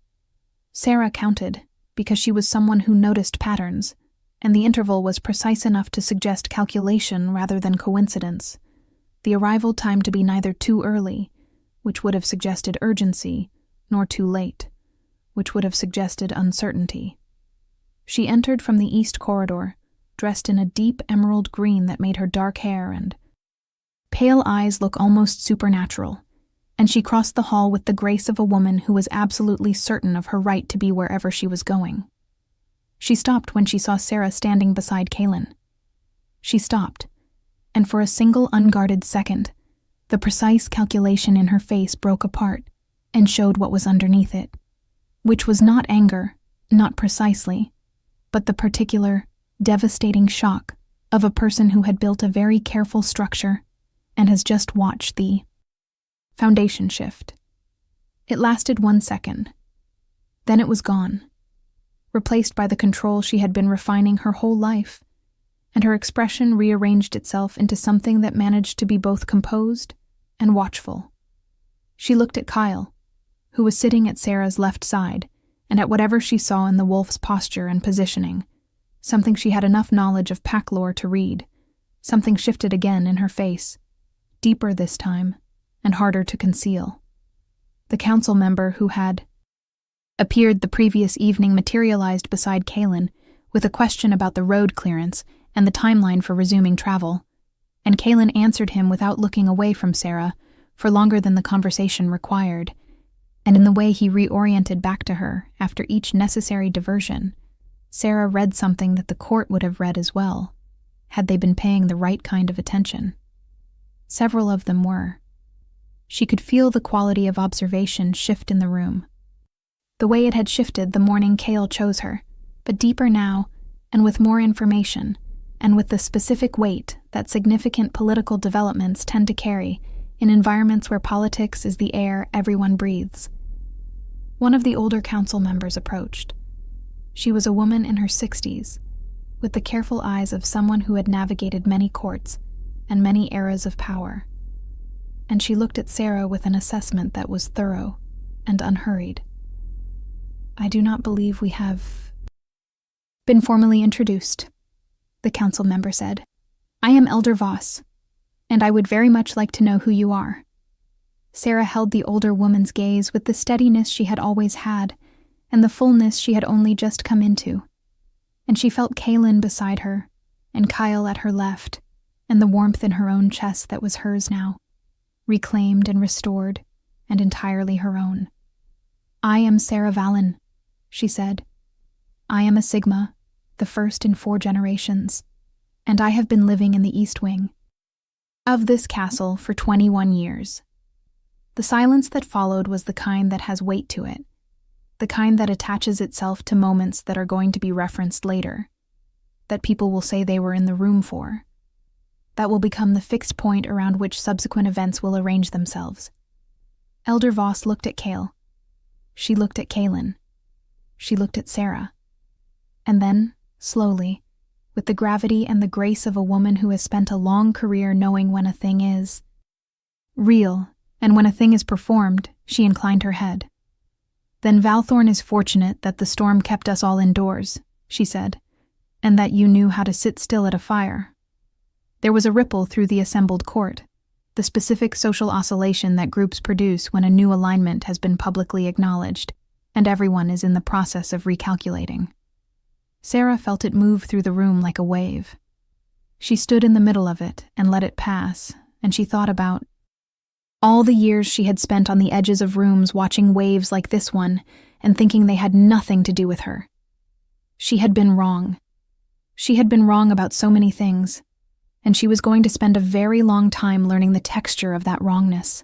Sarah counted, because she was someone who noticed patterns, and the interval was precise enough to suggest calculation rather than coincidence. The arrival time to be neither too early, which would have suggested urgency, nor too late, which would have suggested uncertainty. She entered from the east corridor, dressed in a deep emerald green that made her dark hair and pale eyes look almost supernatural, and she crossed the hall with the grace of a woman who was absolutely certain of her right to be wherever she was going. She stopped when she saw Sarah standing beside Kalin. She stopped, and for a single unguarded second, the precise calculation in her face broke apart and showed what was underneath it, which was not anger, not precisely, but the particular, devastating shock of a person who had built a very careful structure and has just watched the foundation shift. It lasted 1 second. Then it was gone, replaced by the control she had been refining her whole life, and her expression rearranged itself into something that managed to be both composed and watchful. She looked at Kyle, who was sitting at Sarah's left side, and at whatever she saw in the wolf's posture and positioning, something she had enough knowledge of pack lore to read. Something shifted again in her face, deeper this time, and harder to conceal. The council member who had appeared the previous evening materialized beside Kalin with a question about the road clearance and the timeline for resuming travel, and Kalin answered him without looking away from Sarah for longer than the conversation required, and in the way he reoriented back to her after each necessary diversion, Sarah read something that the court would have read as well, had they been paying the right kind of attention. Several of them were. She could feel the quality of observation shift in the room. The way it had shifted the morning Kale chose her, but deeper now, and with more information, and with the specific weight that significant political developments tend to carry in environments where politics is the air everyone breathes. One of the older council members approached. She was a woman in her 60s, with the careful eyes of someone who had navigated many courts and many eras of power, and she looked at Sarah with an assessment that was thorough and unhurried. "I do not believe we have been formally introduced," the council member said. "I am Elder Voss, and I would very much like to know who you are." Sarah held the older woman's gaze with the steadiness she had always had and the fullness she had only just come into, and she felt Kalin beside her and Kyle at her left, and the warmth in her own chest that was hers now, reclaimed and restored and entirely her own. "I am Sarah Valen," she said. "I am a Sigma, the first in 4 generations, and I have been living in the East Wing of this castle for 21 years. The silence that followed was the kind that has weight to it, the kind that attaches itself to moments that are going to be referenced later, that people will say they were in the room for, that will become the fixed point around which subsequent events will arrange themselves. Elder Voss looked at Kale. She looked at Kalin. She looked at Sarah. And then, slowly, with the gravity and the grace of a woman who has spent a long career knowing when a thing is real, and when a thing is performed, she inclined her head. "Then Valthorn is fortunate that the storm kept us all indoors," she said, "and that you knew how to sit still at a fire." There was a ripple through the assembled court, the specific social oscillation that groups produce when a new alignment has been publicly acknowledged, and everyone is in the process of recalculating. Sarah felt it move through the room like a wave. She stood in the middle of it and let it pass, and she thought about all the years she had spent on the edges of rooms watching waves like this one and thinking they had nothing to do with her. She had been wrong. She had been wrong about so many things, and she was going to spend a very long time learning the texture of that wrongness,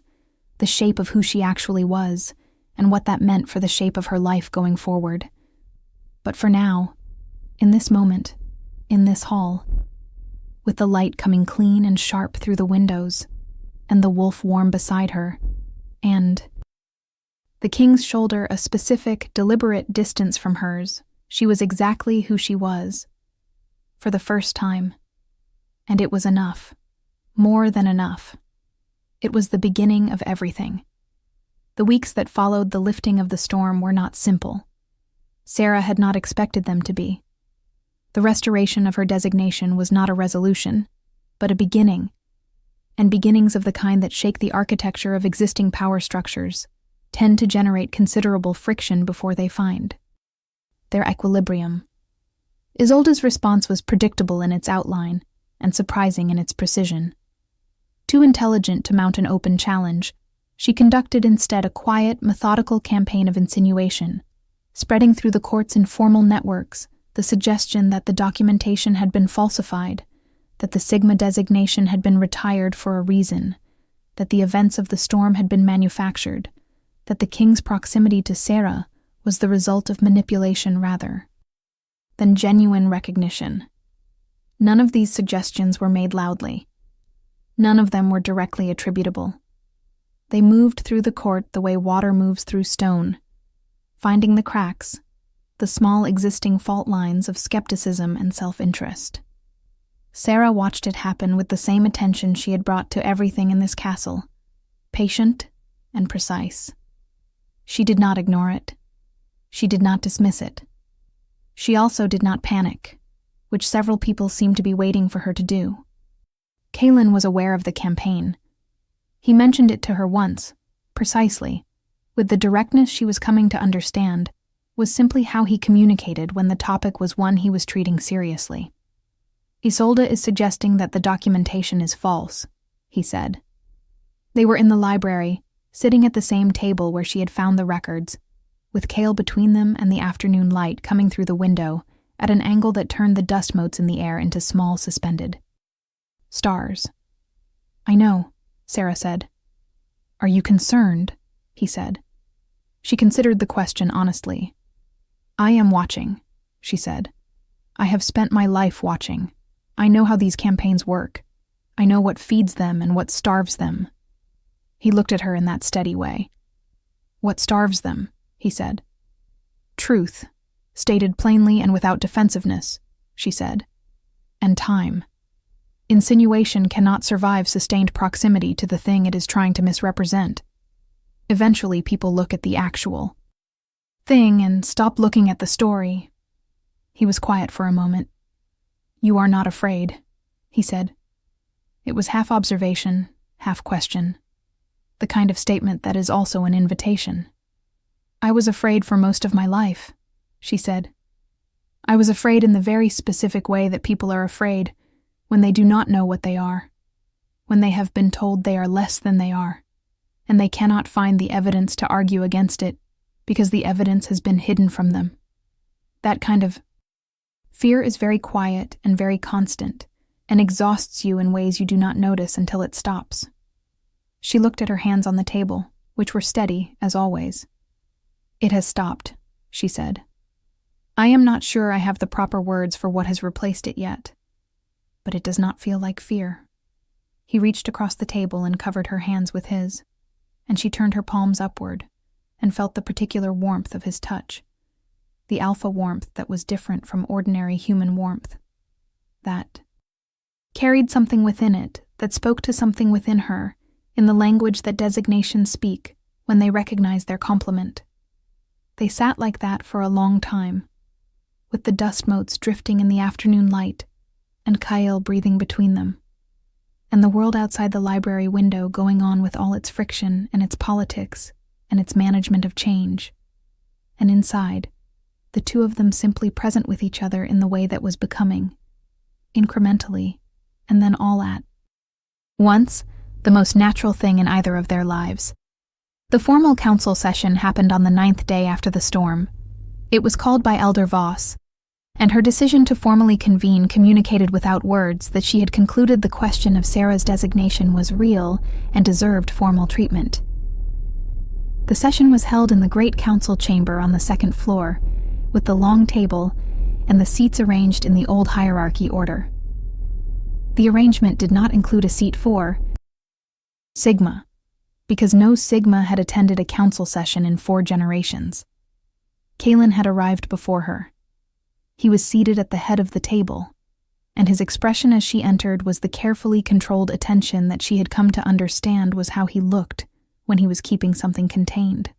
the shape of who she actually was, and what that meant for the shape of her life going forward. But for now, in this moment, in this hall, with the light coming clean and sharp through the windows, and the wolf warm beside her, and The king's shoulder a specific, deliberate distance from hers. She was exactly who she was. For the first time. And it was enough. More than enough. It was the beginning of everything. The weeks that followed the lifting of the storm were not simple. Sarah had not expected them to be. The restoration of her designation was not a resolution, but a beginning, and beginnings of the kind that shake the architecture of existing power structures tend to generate considerable friction before they find their equilibrium. Isolda's response was predictable in its outline and surprising in its precision. Too intelligent to mount an open challenge, she conducted instead a quiet, methodical campaign of insinuation, spreading through the court's informal networks the suggestion that the documentation had been falsified, that the Sigma designation had been retired for a reason, that the events of the storm had been manufactured, that the king's proximity to Sarah was the result of manipulation rather than genuine recognition. None of these suggestions were made loudly. None of them were directly attributable. They moved through the court the way water moves through stone, finding the cracks, the small existing fault lines of skepticism and self-interest. Sarah watched it happen with the same attention she had brought to everything in this castle, patient and precise. She did not ignore it. She did not dismiss it. She also did not panic, which several people seemed to be waiting for her to do. Kalin was aware of the campaign. He mentioned it to her once, precisely, with the directness she was coming to understand, was simply how he communicated when the topic was one he was treating seriously. Isolda is suggesting that the documentation is false, he said. They were in the library, sitting at the same table where she had found the records, with Kale between them and the afternoon light coming through the window at an angle that turned the dust motes in the air into small suspended stars. I know, Sarah said. Are you concerned? He said. She considered the question honestly. I am watching, she said. I have spent my life watching. I know how these campaigns work. I know what feeds them and what starves them. He looked at her in that steady way. What starves them? He said. Truth, stated plainly and without defensiveness, she said. And time. Insinuation cannot survive sustained proximity to the thing it is trying to misrepresent. Eventually, people look at the actual thing and stop looking at the story. He was quiet for a moment. You are not afraid, he said. It was half observation, half question. The kind of statement that is also an invitation. I was afraid for most of my life, she said. I was afraid in the very specific way that people are afraid when they do not know what they are, when they have been told they are less than they are, and they cannot find the evidence to argue against it because the evidence has been hidden from them. That kind of fear is very quiet and very constant, and exhausts you in ways you do not notice until it stops. She looked at her hands on the table, which were steady, as always. It has stopped, she said. I am not sure I have the proper words for what has replaced it yet, but it does not feel like fear. He reached across the table and covered her hands with his, and she turned her palms upward and felt the particular warmth of his touch, the alpha warmth that was different from ordinary human warmth, that carried something within it, that spoke to something within her in the language that designations speak when they recognize their complement. They sat like that for a long time, with the dust motes drifting in the afternoon light and Kyle breathing between them, and the world outside the library window going on with all its friction and its politics and its management of change. And inside, the two of them simply present with each other in the way that was becoming, incrementally, and then all at once, the most natural thing in either of their lives. The formal council session happened on the 9th day after the storm. It was called by Elder Voss, and her decision to formally convene communicated without words that she had concluded the question of Sarah's designation was real and deserved formal treatment. The session was held in the great council chamber on the 2nd floor, with the long table and the seats arranged in the old hierarchy order. The arrangement did not include a seat for Sigma, because no Sigma had attended a council session in 4 generations. Kalin had arrived before her. He was seated at the head of the table, and his expression as she entered was the carefully controlled attention that she had come to understand was how he looked when he was keeping something contained.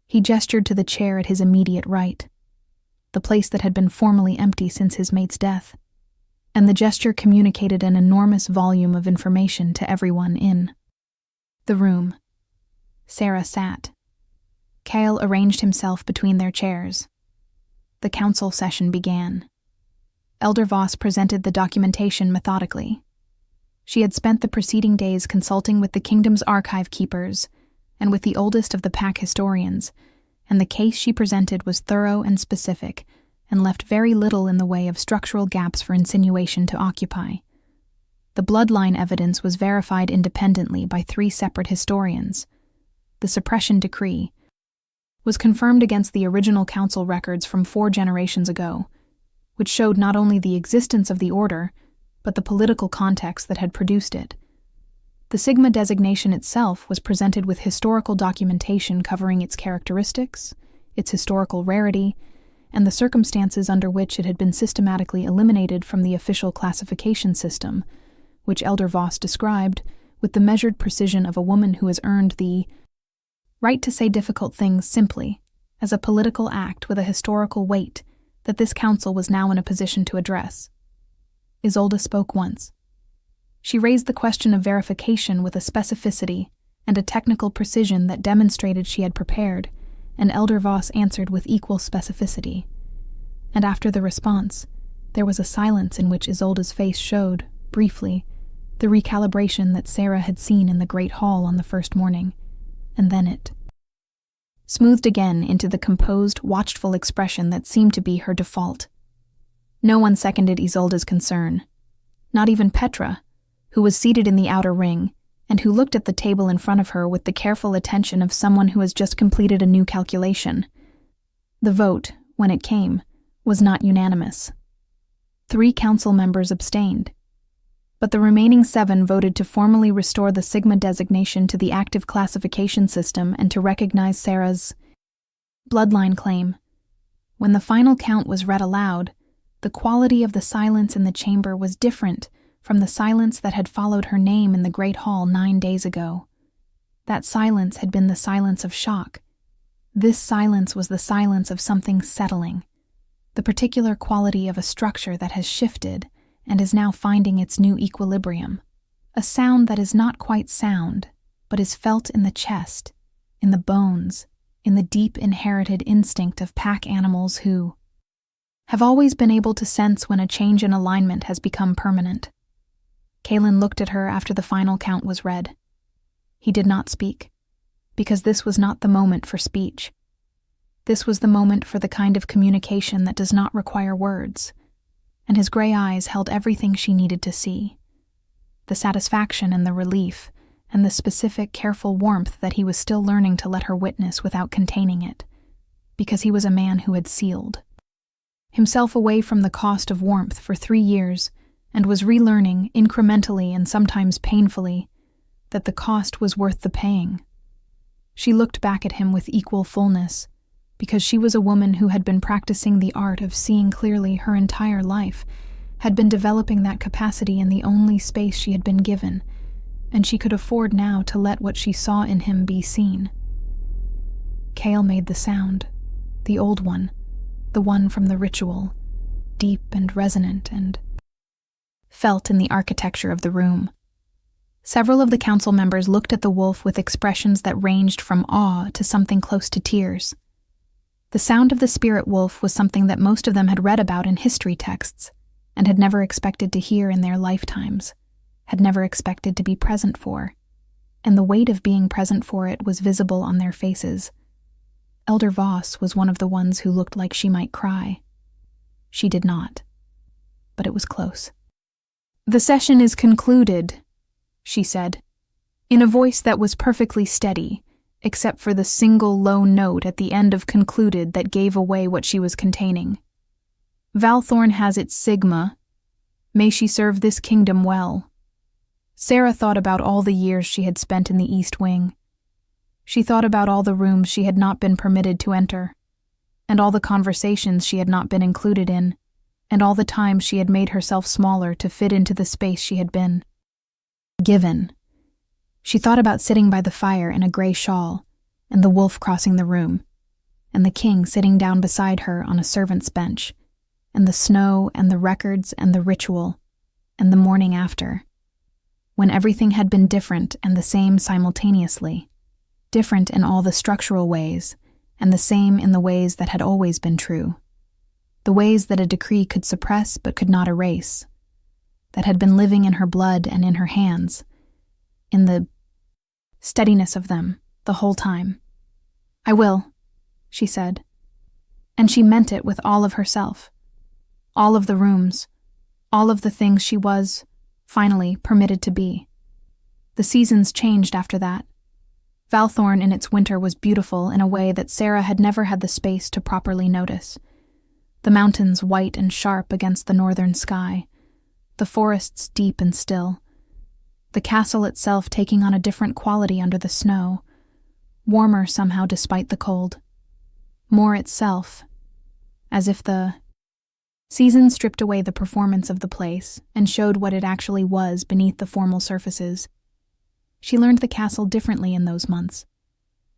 He gestured to the chair at his immediate right, the place that had been formerly empty since his mate's death, and the gesture communicated an enormous volume of information to everyone in the room. Sarah sat. Kale arranged himself between their chairs. The council session began. Elder Voss presented the documentation methodically. She had spent the preceding days consulting with the kingdom's archive keepers and with the oldest of the pack historians, and the case she presented was thorough and specific and left very little in the way of structural gaps for insinuation to occupy. The bloodline evidence was verified independently by 3 separate historians. The suppression decree was confirmed against the original council records from 4 generations ago, which showed not only the existence of the order, but the political context that had produced it. The Sigma designation itself was presented with historical documentation covering its characteristics, its historical rarity, and the circumstances under which it had been systematically eliminated from the official classification system, which Elder Voss described with the measured precision of a woman who has earned the right to say difficult things simply, as a political act with a historical weight that this council was now in a position to address. Isolda spoke once. She raised the question of verification with a specificity and a technical precision that demonstrated she had prepared, and Elder Voss answered with equal specificity. And after the response, there was a silence in which Isolda's face showed, briefly, the recalibration that Sarah had seen in the great hall on the first morning, and then it smoothed again into the composed, watchful expression that seemed to be her default. No one seconded Isolda's concern. Not even Petra, who was seated in the outer ring, and who looked at the table in front of her with the careful attention of someone who has just completed a new calculation. The vote, when it came, was not unanimous. 3 council members abstained, but the remaining 7 voted to formally restore the Sigma designation to the active classification system and to recognize Sarah's bloodline claim. When the final count was read aloud, the quality of the silence in the chamber was different from the silence that had followed her name in the great hall 9 days ago. That silence had been the silence of shock. This silence was the silence of something settling, the particular quality of a structure that has shifted and is now finding its new equilibrium, a sound that is not quite sound, but is felt in the chest, in the bones, in the deep inherited instinct of pack animals who have always been able to sense when a change in alignment has become permanent. Kalin looked at her after the final count was read. He did not speak, because this was not the moment for speech. This was the moment for the kind of communication that does not require words, and his gray eyes held everything she needed to see. The satisfaction and the relief, and the specific, careful warmth that he was still learning to let her witness without containing it, because he was a man who had sealed himself away from the cost of warmth for 3 years, and was relearning, incrementally and sometimes painfully, that the cost was worth the paying. She looked back at him with equal fullness, because she was a woman who had been practicing the art of seeing clearly her entire life, had been developing that capacity in the only space she had been given, and she could afford now to let what she saw in him be seen. Kale made the sound, the old one, the one from the ritual, deep and resonant and felt in the architecture of the room. Several of the council members looked at the wolf with expressions that ranged from awe to something close to tears. The sound of the spirit wolf was something that most of them had read about in history texts, and had never expected to hear in their lifetimes, had never expected to be present for, and the weight of being present for it was visible on their faces. Elder Voss was one of the ones who looked like she might cry. She did not, but it was close. "The session is concluded," she said, in a voice that was perfectly steady, except for the single low note at the end of concluded that gave away what she was containing. "Valthorn has its Sigma. May she serve this kingdom well." Sarah thought about all the years she had spent in the East Wing, She thought about all the rooms she had not been permitted to enter, and all the conversations she had not been included in, and all the times she had made herself smaller to fit into the space she had been given. She thought about sitting by the fire in a gray shawl, and the wolf crossing the room, and the king sitting down beside her on a servant's bench, and the snow and the records and the ritual, and the morning after, when everything had been different and the same simultaneously, different in all the structural ways, and the same in the ways that had always been true, the ways that a decree could suppress but could not erase, that had been living in her blood and in her hands, in the steadiness of them the whole time. "I will," she said. And she meant it with all of herself. All of the rooms, all of the things she was, finally, permitted to be. The seasons changed after that. Valthorn in its winter was beautiful in a way that Sarah had never had the space to properly notice. The mountains white and sharp against the northern sky, the forests deep and still, the castle itself taking on a different quality under the snow, warmer somehow despite the cold, more itself, as if the season stripped away the performance of the place and showed what it actually was beneath the formal surfaces. She learned the castle differently in those months,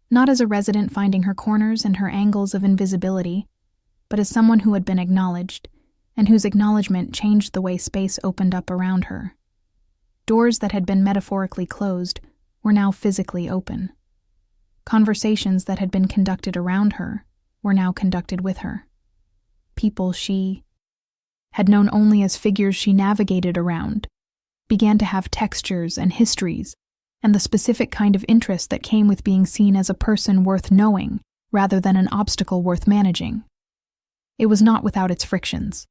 not as a resident finding her corners and her angles of invisibility, but as someone who had been acknowledged, and whose acknowledgement changed the way space opened up around her. Doors that had been metaphorically closed were now physically open. Conversations that had been conducted around her were now conducted with her. People she had known only as figures she navigated around began to have textures and histories, and the specific kind of interest that came with being seen as a person worth knowing rather than an obstacle worth managing. It was not without its frictions.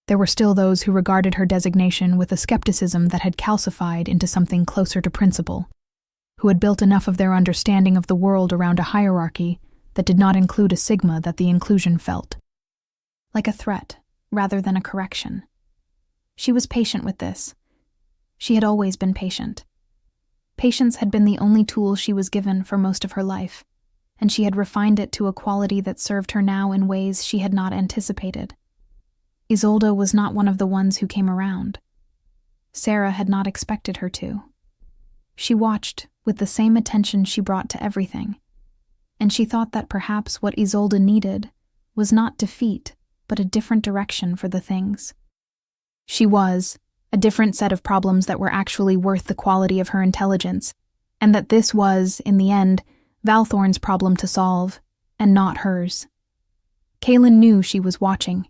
There were still those who regarded her designation with a skepticism that had calcified into something closer to principle, who had built enough of their understanding of the world around a hierarchy that did not include a sigma that the inclusion felt like a threat rather than a correction. She was patient with this. She had always been patient. Patience had been the only tool she was given for most of her life, and she had refined it to a quality that served her now in ways she had not anticipated. Isolda was not one of the ones who came around. Sarah had not expected her to. She watched with the same attention she brought to everything, and she thought that perhaps what Isolda needed was not defeat, but a different direction for the things. She was a different set of problems that were actually worth the quality of her intelligence, and that this was, in the end, Valthorn's problem to solve, and not hers. Kalin knew she was watching.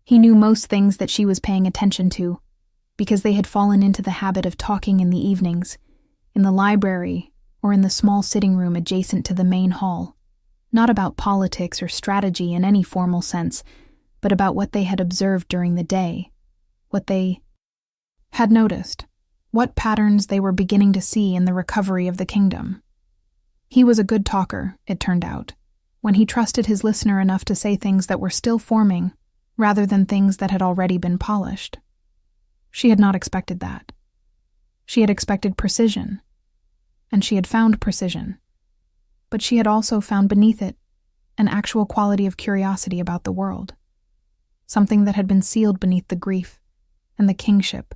He knew most things that she was paying attention to, because they had fallen into the habit of talking in the evenings, in the library, or in the small sitting room adjacent to the main hall, not about politics or strategy in any formal sense, but about what they had observed during the day, what they had noticed, what patterns they were beginning to see in the recovery of the kingdom. He was a good talker, it turned out, when he trusted his listener enough to say things that were still forming, rather than things that had already been polished. She had not expected that. She had expected precision, and she had found precision, but she had also found beneath it an actual quality of curiosity about the world, something that had been sealed beneath the grief and the kingship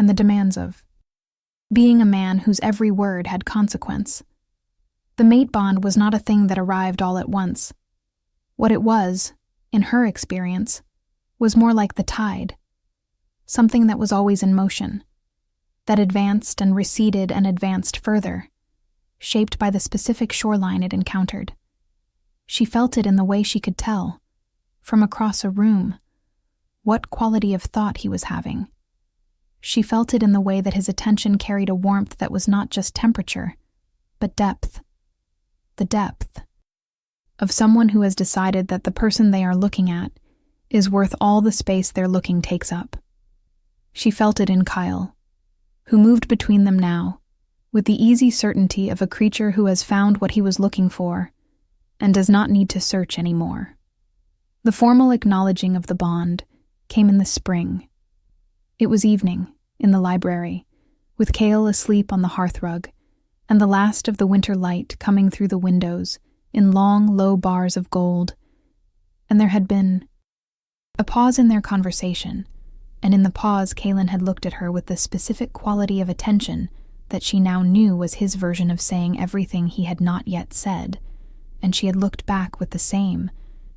and the demands of being a man whose every word had consequence. The mate bond was not a thing that arrived all at once. What it was, in her experience, was more like the tide, something that was always in motion, that advanced and receded and advanced further, shaped by the specific shoreline it encountered. She felt it in the way she could tell, from across a room, what quality of thought he was having. She felt it in the way that his attention carried a warmth that was not just temperature, but depth. The depth of someone who has decided that the person they are looking at is worth all the space their looking takes up. She felt it in Kyle, who moved between them now, with the easy certainty of a creature who has found what he was looking for and does not need to search anymore. The formal acknowledging of the bond came in the spring. It was evening, in the library, with Kale asleep on the hearthrug, and the last of the winter light coming through the windows in long, low bars of gold, and there had been a pause in their conversation, and in the pause Kalin had looked at her with the specific quality of attention that she now knew was his version of saying everything he had not yet said, and she had looked back with the same,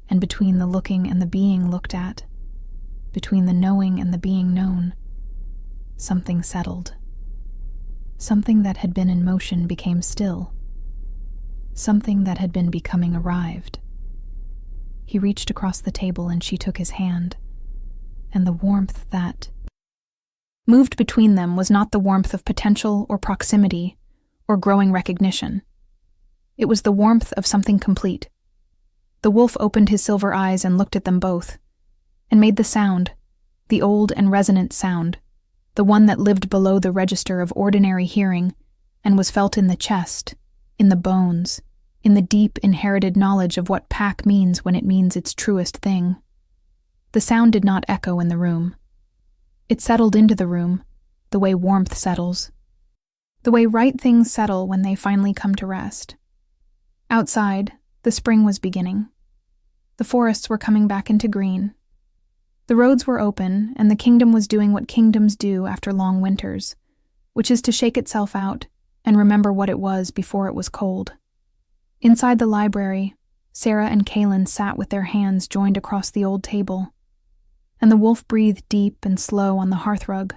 and between the looking and the being looked at, between the knowing and the being known, something settled. Something that had been in motion became still. Something that had been becoming arrived. He reached across the table and she took his hand, and the warmth that moved between them was not the warmth of potential or proximity or growing recognition. It was the warmth of something complete. The wolf opened his silver eyes and looked at them both, and made the sound, the old and resonant sound, the one that lived below the register of ordinary hearing and was felt in the chest, in the bones, in the deep inherited knowledge of what pack means when it means its truest thing. The sound did not echo in the room. It settled into the room, the way warmth settles, the way right things settle when they finally come to rest. Outside, the spring was beginning. The forests were coming back into green. The roads were open, and the kingdom was doing what kingdoms do after long winters, which is to shake itself out and remember what it was before it was cold. Inside the library, Sarah and Kalin sat with their hands joined across the old table, and the wolf breathed deep and slow on the hearthrug,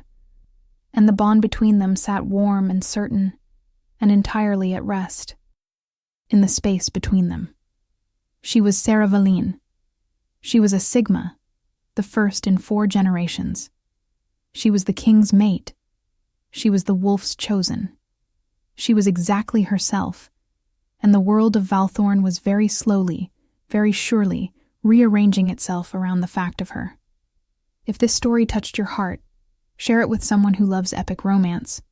and the bond between them sat warm and certain, and entirely at rest, in the space between them. She was Sarah Valin. She was a Sigma, the first in 4 generations. She was the king's mate. She was the wolf's chosen. She was exactly herself, and the world of Valthorn was very slowly, very surely, rearranging itself around the fact of her. If this story touched your heart, share it with someone who loves epic romance.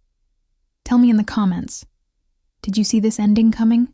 Tell me in the comments, did you see this ending coming?